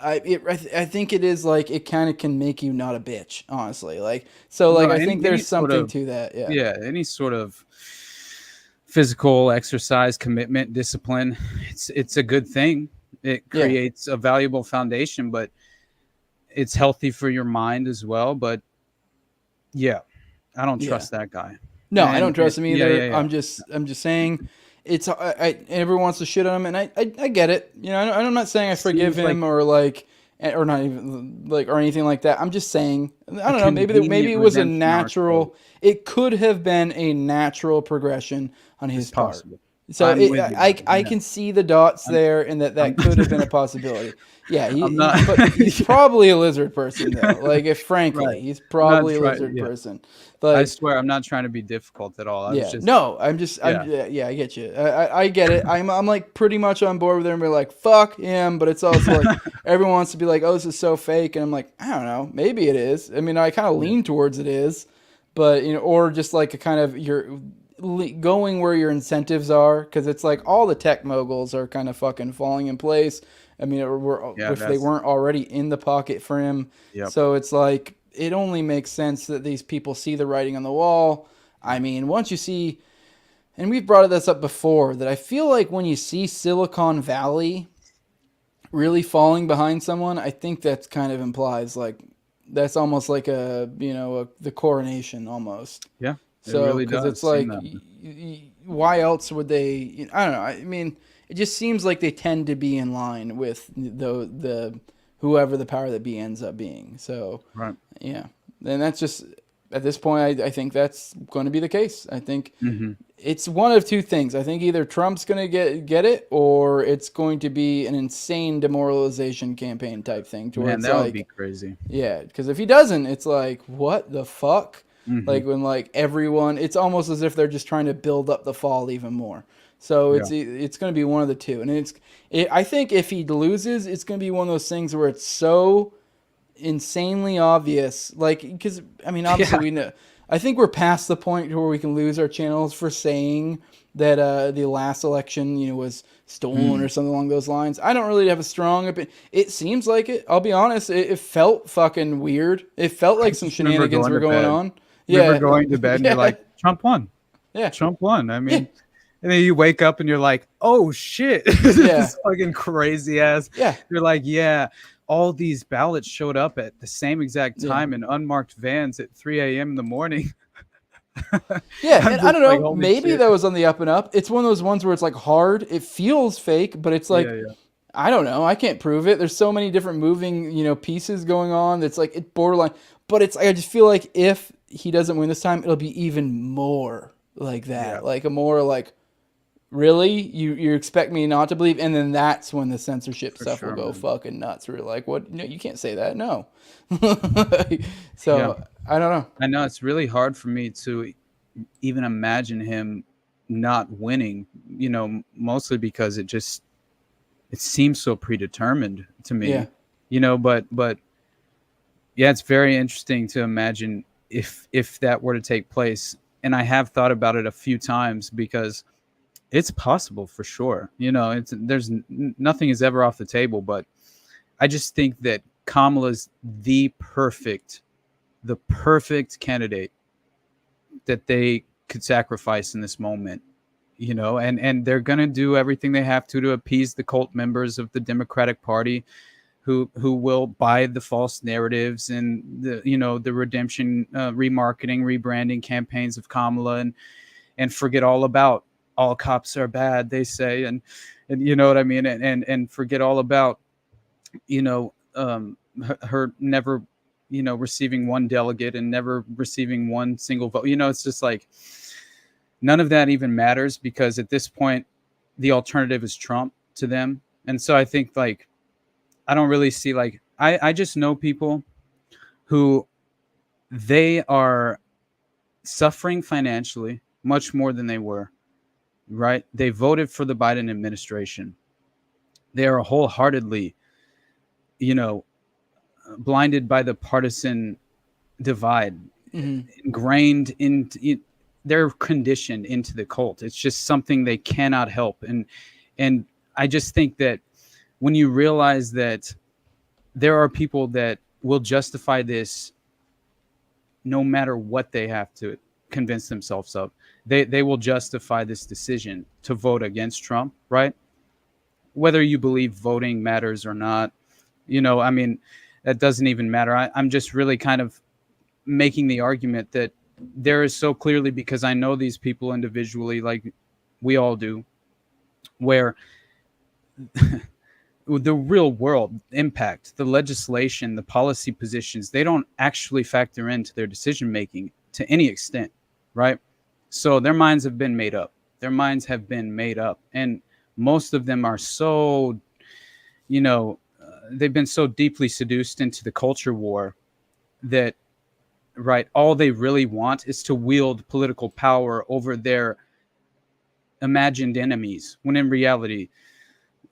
I think it is like it kind of can make you not a bitch, honestly. I think there's something to that. Yeah, any sort of physical exercise, commitment, discipline, it's a good thing. It creates a valuable foundation, but it's healthy for your mind as well. But yeah, I don't trust that guy. No, I don't trust him either. Yeah. I'm just saying. Everyone wants to shit on him, and I get it. I'm not saying I forgive him or not even or anything like that. I'm just saying I don't know. Maybe it was a natural. It could have been a natural progression on his part. So I can see the dots there, and that could have been a possibility. Yeah, but he's probably a lizard person though. He's probably a lizard person. But I swear, I'm not trying to be difficult at all. I get you. I get it. I'm like pretty much on board with him. We're like, fuck him, but it's also like everyone wants to be like, oh, this is so fake, and I'm like, I don't know, maybe it is. I mean, I kind of lean towards it is, but or just like a kind of you're going where your incentives are, because it's like all the tech moguls are kind of fucking falling in place. I mean, if they weren't already in the pocket for him. Yep. So it's like, it only makes sense that these people see the writing on the wall. I mean, once you see, and we've brought this up before, that I feel like when you see Silicon Valley really falling behind someone, I think that kind of implies that's almost like the coronation almost. Yeah. So, really because it's like, why else would they, I don't know. I mean, it just seems like they tend to be in line with the whoever the power that be ends up being. So, right. Yeah. And that's just, at this point, I think that's going to be the case. I think it's one of two things. I think either Trump's going to get it, or it's going to be an insane demoralization campaign type thing. Man, that would be crazy. Yeah, because if he doesn't, it's like, what the fuck? Like when everyone, it's almost as if they're just trying to build up the fall even more. So it's going to be one of the two. And I think if he loses, it's going to be one of those things where it's so insanely obvious. Because, I mean, obviously we know. I think we're past the point where we can lose our channels for saying that the last election, was stolen or something along those lines. I don't really have a strong opinion. It seems like it. I'll be honest. It felt fucking weird. It felt like some shenanigans were going on. We were going to bed and you're like, Trump won. Yeah. Trump won. I mean, and then you wake up and you're like, oh shit. This fucking crazy ass. Yeah. You're like, yeah, all these ballots showed up at the same exact time in unmarked vans at 3 a.m. in the morning. Yeah, and I don't know. Like, maybe that was on the up and up. It's one of those ones where it's like hard. It feels fake, but it's like, I don't know. I can't prove it. There's so many different moving, pieces going on. That's like it's borderline. But it's I just feel like if he doesn't win this time, it'll be even more like that. Yeah. Like a more like, really? You expect me not to believe? And then that's when the censorship stuff will go fucking nuts. We're like, what? No, you can't say that. No. So I don't know. I know it's really hard for me to even imagine him not winning, mostly because it seems so predetermined to me, but yeah, it's very interesting to imagine if that were to take place. And I have thought about it a few times because it's possible for sure. Nothing is ever off the table, but I just think that Kamala's the perfect candidate that they could sacrifice in this moment, and they're going to do everything they have to appease the cult members of the Democratic Party who will buy the false narratives and the redemption, remarketing, rebranding campaigns of Kamala and forget all about all cops are bad, they say. And you know what I mean? And forget all about, her never, receiving one delegate and never receiving one single vote. It's just like none of that even matters because at this point, the alternative is Trump to them. And so I think like, I don't really see like, I just know people who they are suffering financially much more than they were, right? They voted for the Biden administration. They are wholeheartedly, blinded by the partisan divide, ingrained into, they're conditioned into the cult. It's just something they cannot help. And I just think that when you realize that there are people that will justify this no matter what they have to convince themselves of, they will justify this decision to vote against Trump, right? Whether you believe voting matters or not, I mean, that doesn't even matter. I'm just really kind of making the argument that there is so clearly, because I know these people individually, like we all do, where the real world impact, the legislation, the policy positions, they don't actually factor into their decision making to any extent, right? So their minds have been made up. And most of them are so, they've been so deeply seduced into the culture war that, right, all they really want is to wield political power over their imagined enemies, when in reality,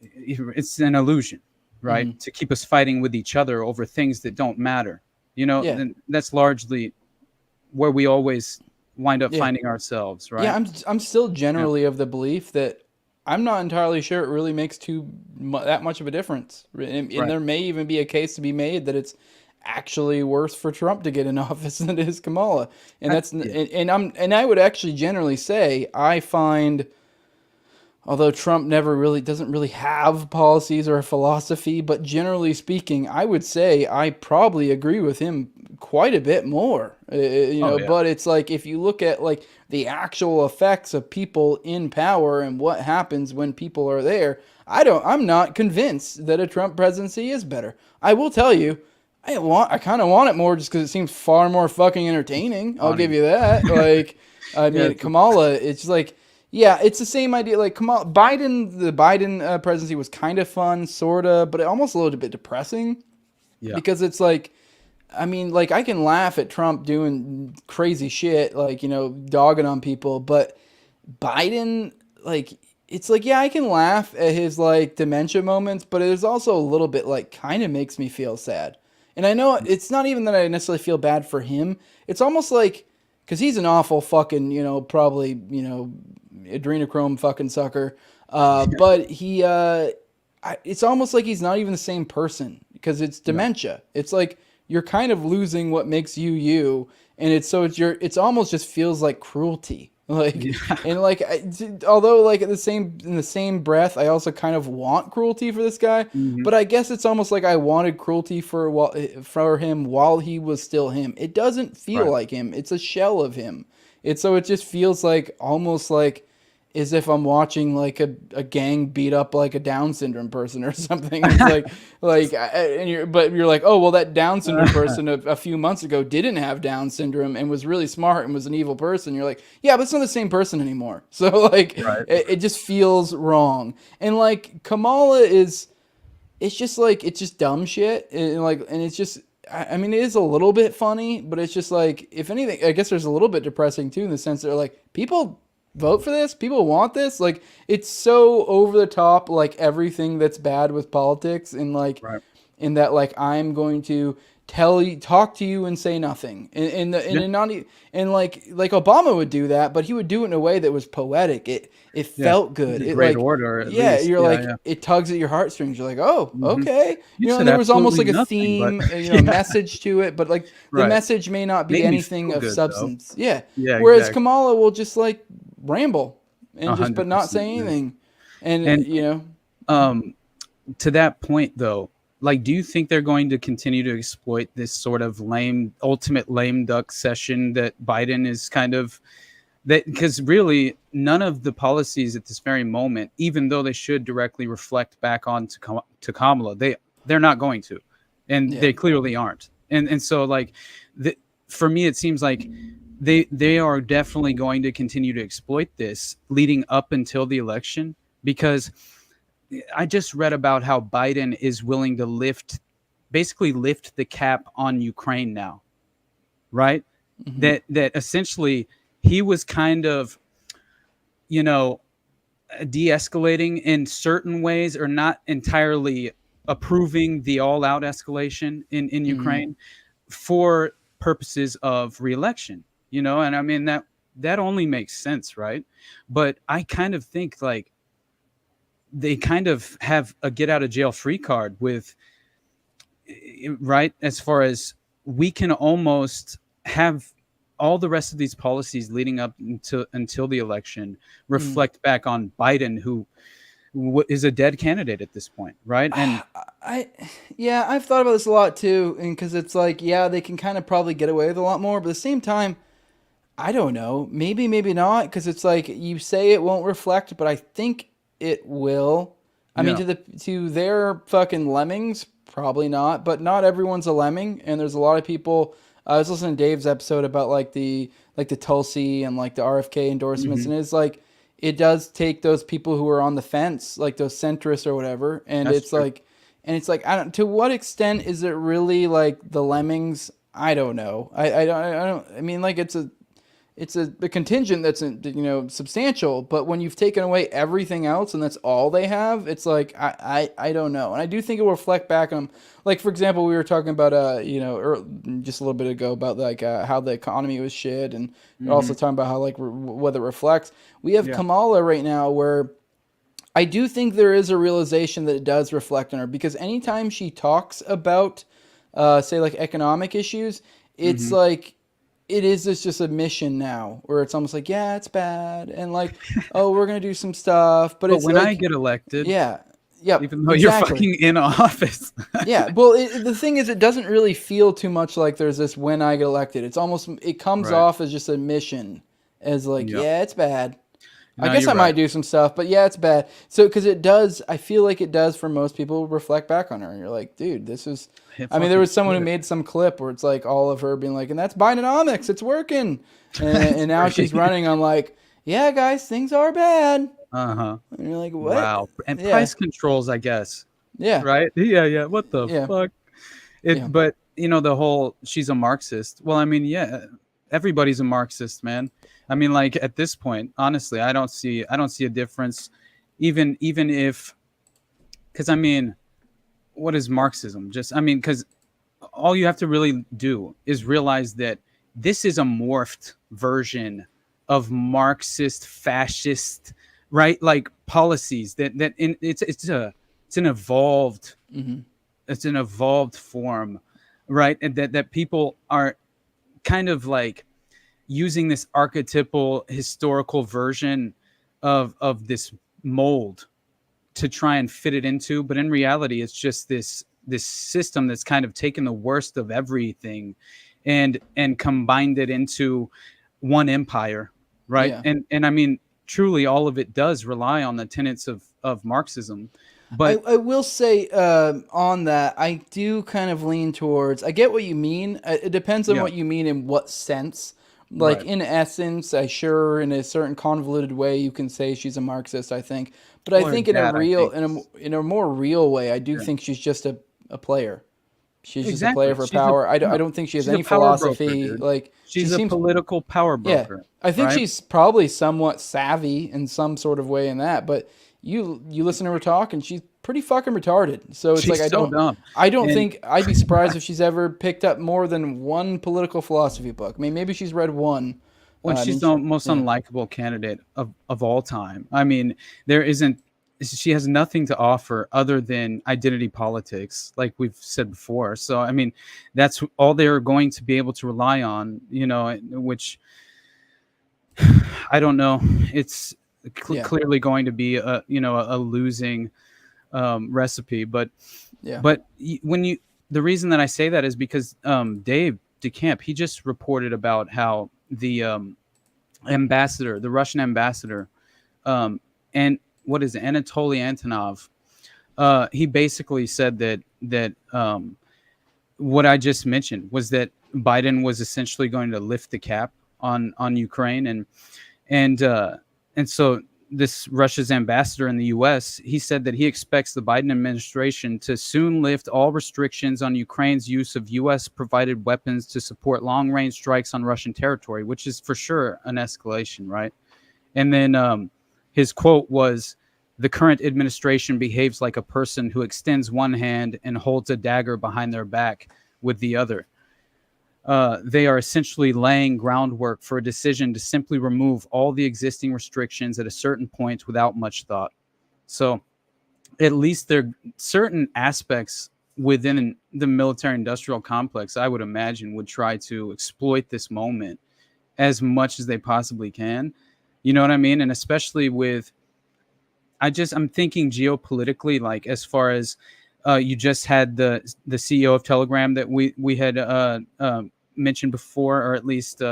it's an illusion, right? To keep us fighting with each other over things that don't matter, and that's largely where we always wind up finding ourselves, right? Yeah, I'm still generally of the belief that I'm not entirely sure it really makes that much of a difference. And there may even be a case to be made that it's actually worse for Trump to get in office than it is Kamala. And and I would actually generally say I find, although Trump doesn't really have policies or a philosophy, but generally speaking, I would say I probably agree with him quite a bit more. But it's like if you look at like the actual effects of people in power and what happens when people are there, I'm not convinced that a Trump presidency is better. I will tell you, I kind of want it more just because it seems far more fucking entertaining. I'll give you that. Like, I mean, Kamala, it's like, yeah, it's the same idea. Like the Biden presidency was kind of fun, sort of, but almost a little bit depressing. Yeah. Because it's like, I mean, like I can laugh at Trump doing crazy shit, like, dogging on people, but Biden, like, it's like, yeah, I can laugh at his like dementia moments, but it's also a little bit like kind of makes me feel sad. And I know it's not even that I necessarily feel bad for him. It's almost like, because he's an awful fucking, probably, adrenochrome fucking sucker. But he, it's almost like he's not even the same person because it's dementia. It's like you're kind of losing what makes you you, and it's almost just feels like cruelty. Like, and like, although like in the same breath, I also kind of want cruelty for this guy. But I guess it's almost like I wanted cruelty for him while he was still him. It doesn't feel like him. It's a shell of him. It just feels like almost like as if I'm watching like a gang beat up like a Down syndrome person or something. It's but you're like, oh well, that Down syndrome person a few months ago didn't have Down syndrome and was really smart and was an evil person. You're like, yeah, but it's not the same person anymore. So like, it just feels wrong. And like Kamala it's just dumb shit. And it's just. I mean, it is a little bit funny, but it's just like, if anything, I guess there's a little bit depressing too, in the sense that they're like, people vote for this, people want this. Like, it's so over the top, like everything that's bad with politics, and like, in that, like, I'm going to talk to you and say nothing, and like Obama would do that, but he would do it in a way that was poetic. It felt good. It great like, order. At yeah, least. you're like, it tugs at your heartstrings. You're like, oh, okay. And there was almost like a theme, message to it, but like the message may not be anything of substance. Yeah. Whereas exactly. Kamala will just like ramble and but not say anything. And to that point though, like, do you think they're going to continue to exploit this sort of ultimate lame duck session that Biden is kind of that? Because really, none of the policies at this very moment, even though they should directly reflect back on to Kamala, they're not going to, and they clearly aren't. And so like, for me, it seems like they are definitely going to continue to exploit this leading up until the election, because I just read about how Biden is willing to basically lift the cap on Ukraine now, right? That essentially he was kind of, de-escalating in certain ways, or not entirely approving the all-out escalation in Ukraine for purposes of re-election, and I mean that only makes sense, right? But I kind of think like they kind of have a get out of jail free card with, right? As far as we can almost have all the rest of these policies leading up until the election reflect back on Biden, who is a dead candidate at this point, right? And I've thought about this a lot too, and because it's like, they can kind of probably get away with a lot more, but at the same time, I don't know, maybe not, because it's like you say it won't reflect, but I think it will. I mean, to their fucking lemmings, probably not. But not everyone's a lemming, and there's a lot of people. I was listening to Dave's episode about like the Tulsi and like the RFK endorsements, and it's like it does take those people who are on the fence, like those centrists or whatever, and it's true. I don't. To what extent is it really like the lemmings? I don't know. I don't. I mean, like it's a contingent that's substantial, but when you've taken away everything else and that's all they have, it's like I don't know. And I do think it will reflect back on them. Like, for example, we were talking about just a little bit ago about like how the economy was shit, and also talking about how like whether it reflects. We have Kamala right now, where I do think there is a realization that it does reflect on her, because anytime she talks about say like economic issues, it's like it is just a mission now, where it's almost like, it's bad, and like, oh, we're gonna do some stuff, but it's when like, I get elected, even though you're fucking in office, well, the thing is, it doesn't really feel too much like there's this when I get elected. It's almost, it comes off as just a mission, as like, it's bad. I guess I might do some stuff, but it's bad. So, because it does, I feel like it does for most people reflect back on her, and you're like, dude, this is. I mean, there was someone who made some clip where it's like all of her being like, and that's Bidenomics, it's working, and now she's running on like, guys, things are bad. And you're like, what? Wow. And price controls, I guess. Yeah. Right. Yeah. What the fuck? But the whole she's a Marxist. Well, I mean, everybody's a Marxist, man. I mean, like at this point, honestly, I don't see a difference, even if, because I mean, what is Marxism? Because all you have to really do is realize that this is a morphed version of Marxist, fascist, right, like policies it's an evolved it's an evolved form, right, and that people are kind of like using this archetypal historical version of this mold to try and fit it into, but in reality it's just this system that's kind of taken the worst of everything and combined it into one empire, right? Yeah. And I mean, truly all of it does rely on the tenets of Marxism. But I will say on that, I do kind of lean towards. I get what you mean. It depends on Yeah. what you mean in what sense. Like Right. in essence, I sure in a certain convoluted way you can say she's a Marxist. I think, but I Or think in a that, I real, think in a more real way, I do Yeah. think she's just a player. She's just a Exactly. player for power. I don't think she has She's a any power broker, philosophy. dude. Like she She's a seems, political power yeah. broker. I think right? she's probably somewhat savvy in some sort of way in that. But you listen to her talk, and she's pretty fucking retarded. So it's She's like so dumb. I don't And- think I'd be surprised if she's ever picked up more than one political philosophy book. I mean, maybe she's read one. Well, I she's mean, the most unlikable candidate of all time. I mean, she has nothing to offer other than identity politics, like we've said before. So, I mean, that's all they're going to be able to rely on, which I don't know. It's clearly going to be a losing recipe. But yeah. The reason that I say that is because Dave DeCamp, he just reported about how the ambassador, the Russian ambassador, and what is it, Anatoly Antonov, he basically said that what I just mentioned was that Biden was essentially going to lift the cap on Ukraine, and so this Russia's ambassador in the U.S., he said that he expects the Biden administration to soon lift all restrictions on Ukraine's use of U.S.-provided weapons to support long-range strikes on Russian territory, which is for sure an escalation, right? And then his quote was, "The current administration behaves like a person who extends one hand and holds a dagger behind their back with the other. They are essentially laying groundwork for a decision to simply remove all the existing restrictions at a certain point without much thought." So at least there are certain aspects within the military-industrial complex, I would imagine, would try to exploit this moment as much as they possibly can. You know what I mean? And especially with, I'm thinking geopolitically, like as far as you just had the CEO of Telegram that we had mentioned before, or at least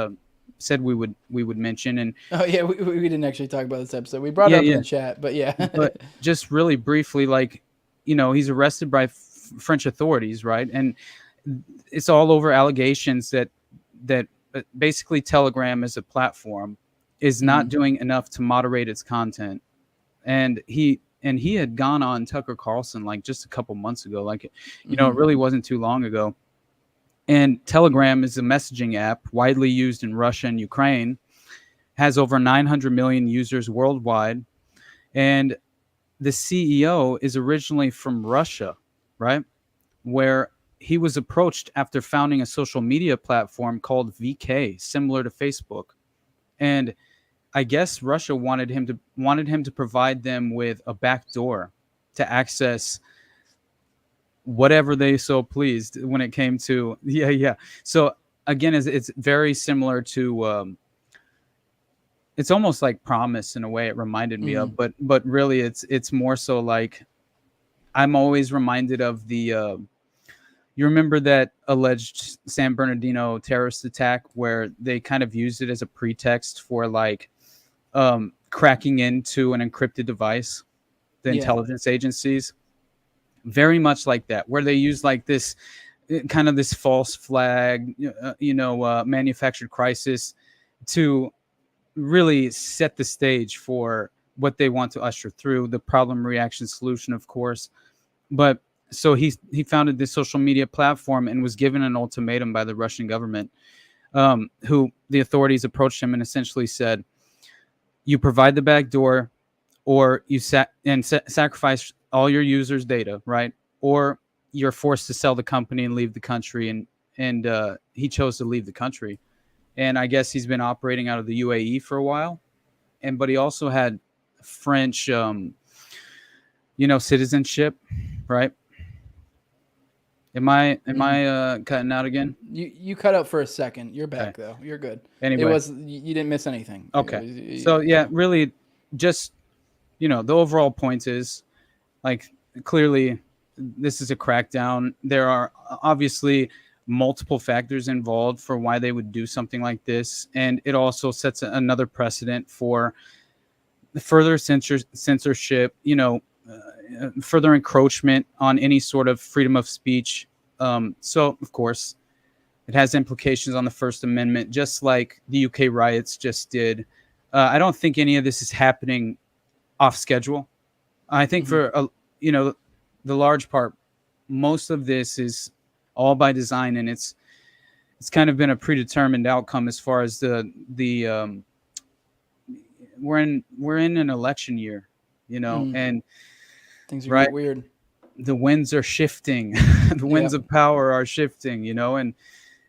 said we would mention. And Oh yeah, we didn't actually talk about this episode. We brought it up in the chat, but yeah. But just really briefly, like, he's arrested by French authorities, right? And it's all over allegations that basically Telegram as a platform is not doing enough to moderate its content. And he had gone on Tucker Carlson like just a couple months ago, like, it really wasn't too long ago. And Telegram is a messaging app widely used in Russia and Ukraine, has over 900 million users worldwide. And the CEO is originally from Russia, right? Where he was approached after founding a social media platform called VK, similar to Facebook. And I guess Russia wanted him to provide them with a backdoor to access whatever they so pleased when it came to So again, it's very similar to it's almost like Promise in a way. It reminded me of, but really it's more so like, I'm always reminded of the you remember that alleged San Bernardino terrorist attack where they kind of used it as a pretext for like cracking into an encrypted device, the intelligence agencies? Very much like that, where they use like this kind of this false flag, manufactured crisis to really set the stage for what they want to usher through, the problem, reaction, solution, of course. But so he founded this social media platform and was given an ultimatum by the Russian government, who the authorities approached him and essentially said, you provide the back door, or you sacrifice all your users' data, right? Or you're forced to sell the company and leave the country. And he chose to leave the country. and I guess he's been operating out of the UAE for a while. But he also had French, citizenship, right? Am I cutting out again? You cut out for a second. You're back Okay. though. You're good. Anyway. You didn't miss anything. Okay. So yeah, really, just the overall point is, like, clearly this is a crackdown. There are obviously multiple factors involved for why they would do something like this, and it also sets another precedent for further censorship, further encroachment on any sort of freedom of speech. So of course it has implications on the First Amendment, just like the UK riots just did. I don't think any of this is happening off schedule. I think for the large part, most of this is all by design, and it's kind of been a predetermined outcome as far as the we're in an election year, and things are right, weird. The winds are shifting, the winds of power are shifting,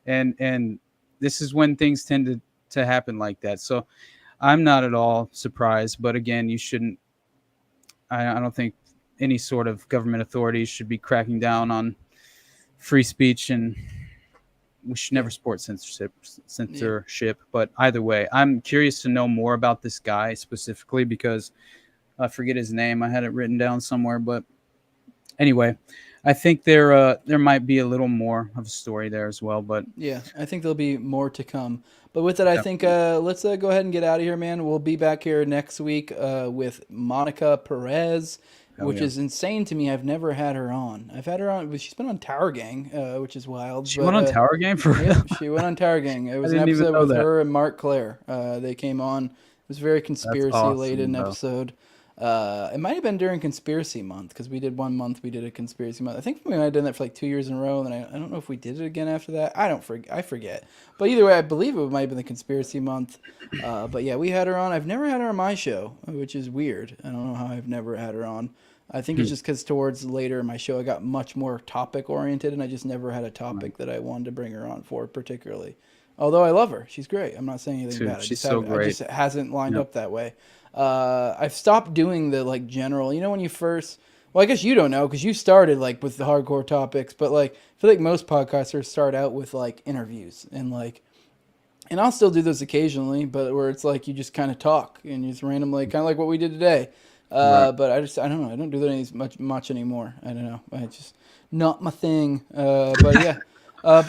and this is when things tend to happen like that. So I'm not at all surprised, but again, you shouldn't. I don't think any sort of government authorities should be cracking down on free speech, and we should never support censorship. But either way, I'm curious to know more about this guy specifically, because I forget his name. I had it written down somewhere, but anyway, I think there might be a little more of a story there as well. But yeah, I think there'll be more to come. But with that, I think let's go ahead and get out of here, man. We'll be back here next week with Monica Perez, which is insane to me. I've never had her on. I've had her on, but she's been on Tower Gang, which is wild. She went on Tower Gang for real? Yeah, she went on Tower Gang. It was an episode with her and Mark Claire. They came on. It was very conspiracy-laden episode. It might have been during Conspiracy Month, because we did 1 month. We did a Conspiracy Month. I think we might have done that for like 2 years in a row, and I don't know if we did it again after that. I forget. But either way, I believe it might have been the Conspiracy Month. But yeah, we had her on. I've never had her on my show, which is weird. I don't know how I've never had her on. I think it's just because towards later in my show, I got much more topic oriented, and I just never had a topic that I wanted to bring her on for particularly. Although I love her, she's great. I'm not saying anything bad. She's so great. I just hasn't lined up that way. I've stopped doing the like general. When you first, well, I guess you don't know because you started like with the hardcore topics, but like I feel like most podcasters start out with like interviews and I'll still do those occasionally, but where it's like you just kind of talk and you just randomly, kind of like what we did today. But I don't know. I don't do that much anymore. I don't know. It's just not my thing. But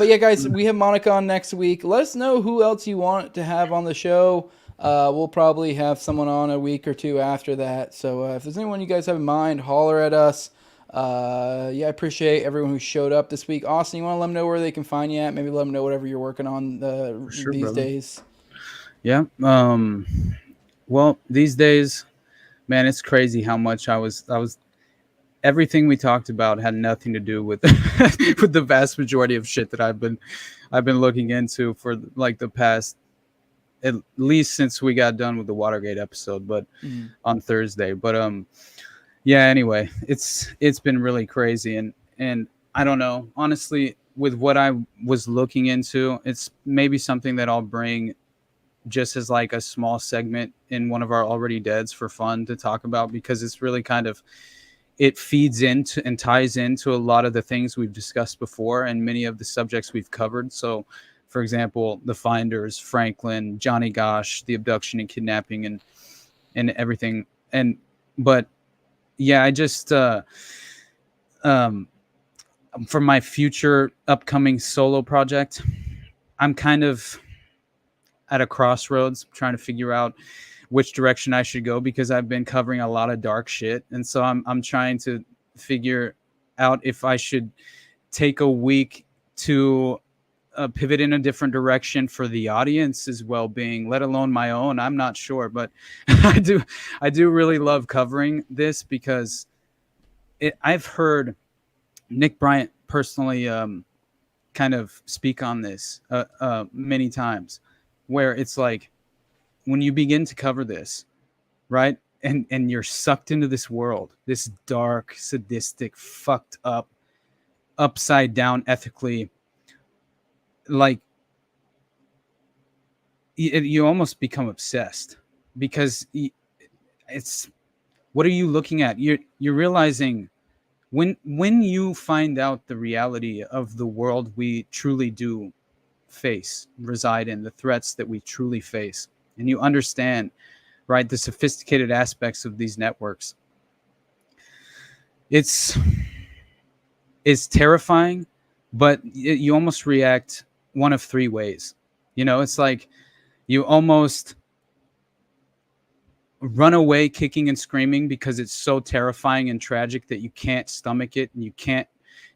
yeah, guys, we have Monica on next week. Let us know who else you want to have on the show. We'll probably have someone on a week or two after that. So if there's anyone you guys have in mind, holler at us. I appreciate everyone who showed up this week. Austin, you want to let them know where they can find you at? Maybe let them know whatever you're working on these days. Yeah. Well, these days, man, it's crazy how much I was everything we talked about had nothing to do with with the vast majority of shit that I've been looking into for like the past, at least since we got done with the Watergate episode, but on Thursday. But anyway, it's been really crazy, and I don't know, honestly, with what I was looking into, it's maybe something that I'll bring just as like a small segment in one of our Already Deads for fun to talk about, because it's really kind of, it feeds into and ties into a lot of the things we've discussed before and many of the subjects we've covered. So for example, the Finders, Franklin, Johnny Gosh, the abduction and kidnapping and everything. But yeah, I just for my future upcoming solo project, I'm kind of at a crossroads trying to figure out which direction I should go, because I've been covering a lot of dark shit. And so I'm trying to figure out if I should take a week to pivot in a different direction for the audience's well-being, let alone my own. I'm not sure, but I do really love covering this, because I've heard Nick Bryant personally kind of speak on this many times, where it's like, when you begin to cover this, right, and you're sucked into this world, this dark, sadistic, fucked up, upside down ethically, like, you almost become obsessed because it's, what are you looking at? You're realizing when you find out the reality of the world we truly do reside in, the threats that we truly face, and you understand, right, the sophisticated aspects of these networks. It's terrifying, but you almost react one of three ways. It's like you almost run away kicking and screaming because it's so terrifying and tragic that you can't stomach it, and you can't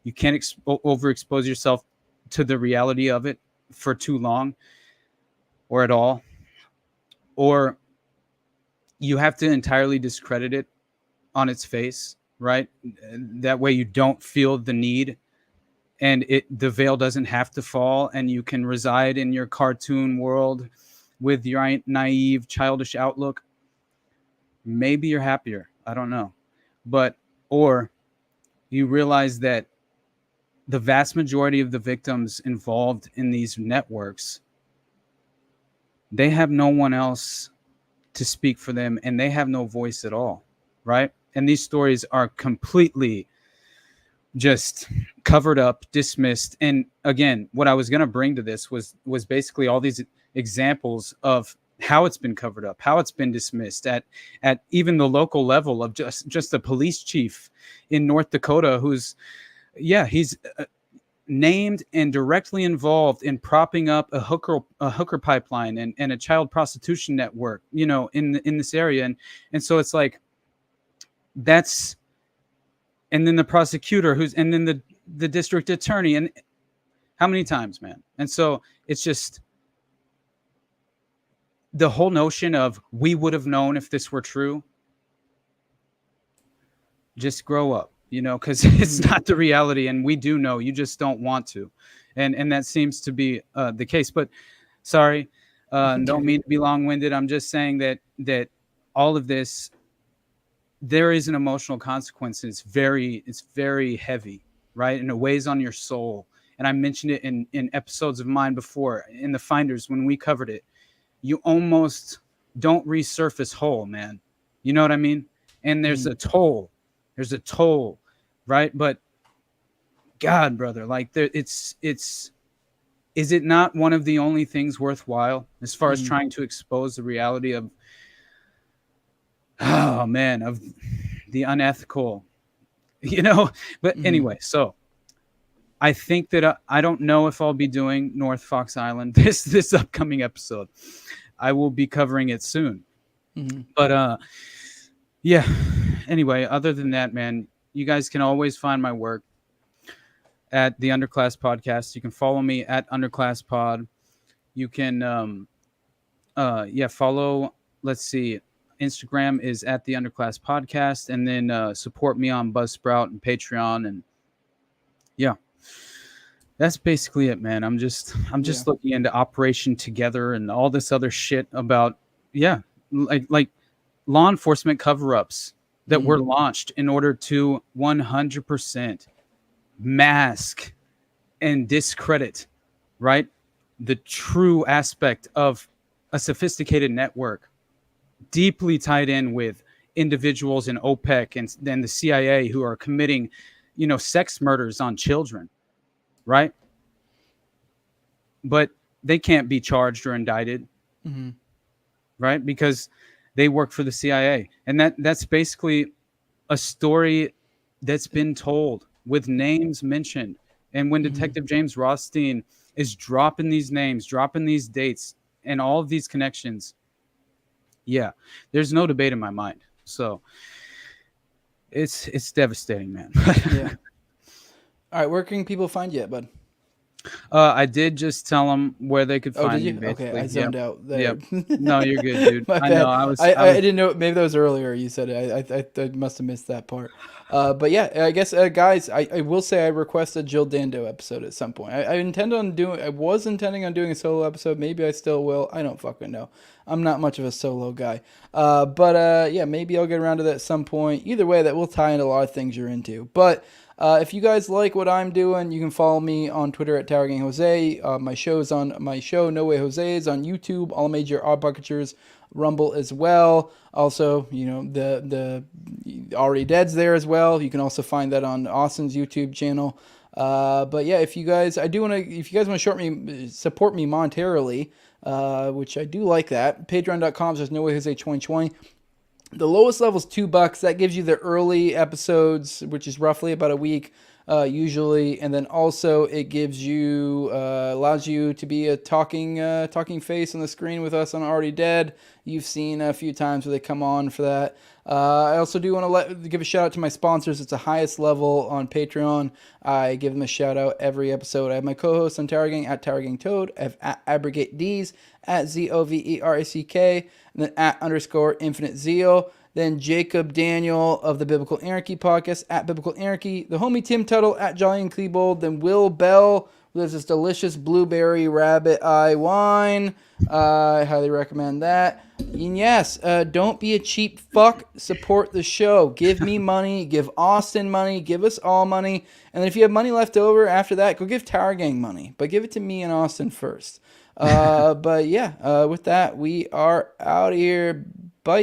overexpose yourself to the reality of it for too long or at all. Or you have to entirely discredit it on its face, right? That way you don't feel the need, and the veil doesn't have to fall, and you can reside in your cartoon world with your naive, childish outlook. Maybe you're happier. I don't know. Or you realize that the vast majority of the victims involved in these networks, they have no one else to speak for them, and they have no voice at all, right? And these stories are completely just covered up, dismissed. And again, what I was going to bring to this was basically all these examples of how it's been covered up, how it's been dismissed at even the local level of just a police chief in North Dakota who's, he's named and directly involved in propping up a hooker pipeline and a child prostitution network, in this area. And so it's like, that's, and then the prosecutor and then the district attorney, and how many times, man? And so it's just the whole notion of we would have known if this were true. Just grow up, because it's not the reality, and we do know, you just don't want to. And that seems to be the case. But sorry, don't mean to be long-winded. I'm just saying that all of this, there is an emotional consequence. It's very heavy, right? And it weighs on your soul. And I mentioned it in episodes of mine before, in the Finders, when we covered it. You almost don't resurface whole, man. You know what I mean? And there's a toll. There's a toll, right? But God, brother, like is it not one of the only things worthwhile as far as trying to expose the reality of, of the unethical, But anyway, so I think that I don't know if I'll be doing North Fox Island this upcoming episode. I will be covering it soon. But anyway, other than that, man, you guys can always find my work at the Underclass Podcast. You can follow me at Underclass Pod. You can follow, let's see, Instagram is at the Underclass Podcast, and then support me on Buzzsprout and Patreon. And that's basically it, man. I'm just looking into Operation Together and all this other shit about, like law enforcement cover-ups that were launched in order to 100% mask and discredit, right, the true aspect of a sophisticated network deeply tied in with individuals in OPEC and then the CIA who are committing, sex murders on children. Right. But they can't be charged or indicted. Right. Because they work for the CIA. And that's basically a story that's been told with names mentioned. And when Detective James Rothstein is dropping these names, dropping these dates and all of these connections, there's no debate in my mind. So it's devastating, man. All right, where can people find you at, bud? I did just tell them where they could find you. me. Basically. Okay, I zoned out there. No, you're good, dude. I know. I didn't know. Maybe that was earlier. You said it. I must have missed that part. But I guess guys, I will say I request a Jill Dando episode at some point. I was intending on doing a solo episode. Maybe I still will. I don't fucking know. I'm not much of a solo guy. But maybe I'll get around to that at some point. Either way, that will tie into a lot of things you're into. But If you guys like what I'm doing, you can follow me on Twitter at Tower Gang Jose. My show No Way Jose is on YouTube, all major Odd Bucketers, Rumble as well. Also, the Already Dead's there as well. You can also find that on Austin's YouTube channel. But yeah, if you guys want to support me monetarily, which I do like that, patreon.com/NoWayJose2020. The lowest level is $2. That gives you the early episodes, which is roughly about a week, usually, and then also it gives you allows you to be a talking face on the screen with us on Already Dead. You've seen a few times where they come on for that. I also do want to give a shout out to my sponsors. It's the highest level on Patreon. I give them a shout out every episode. I have my co-host on Tower Gang at Tower Gang Toad. I have at Abrogate D's at ZOVERACK, and then at _Infinite Zeal. Then Jacob Daniel of the Biblical Anarchy podcast at Biblical Anarchy. The homie Tim Tuttle at Jolly and Klebold. Then Will Bell. There's this delicious blueberry rabbit eye wine. I highly recommend that. And yes, don't be a cheap fuck. Support the show. Give me money. Give Austin money. Give us all money. And then if you have money left over after that, go give Tower Gang money. But give it to me and Austin first. But yeah, with that, we are out of here. Bye.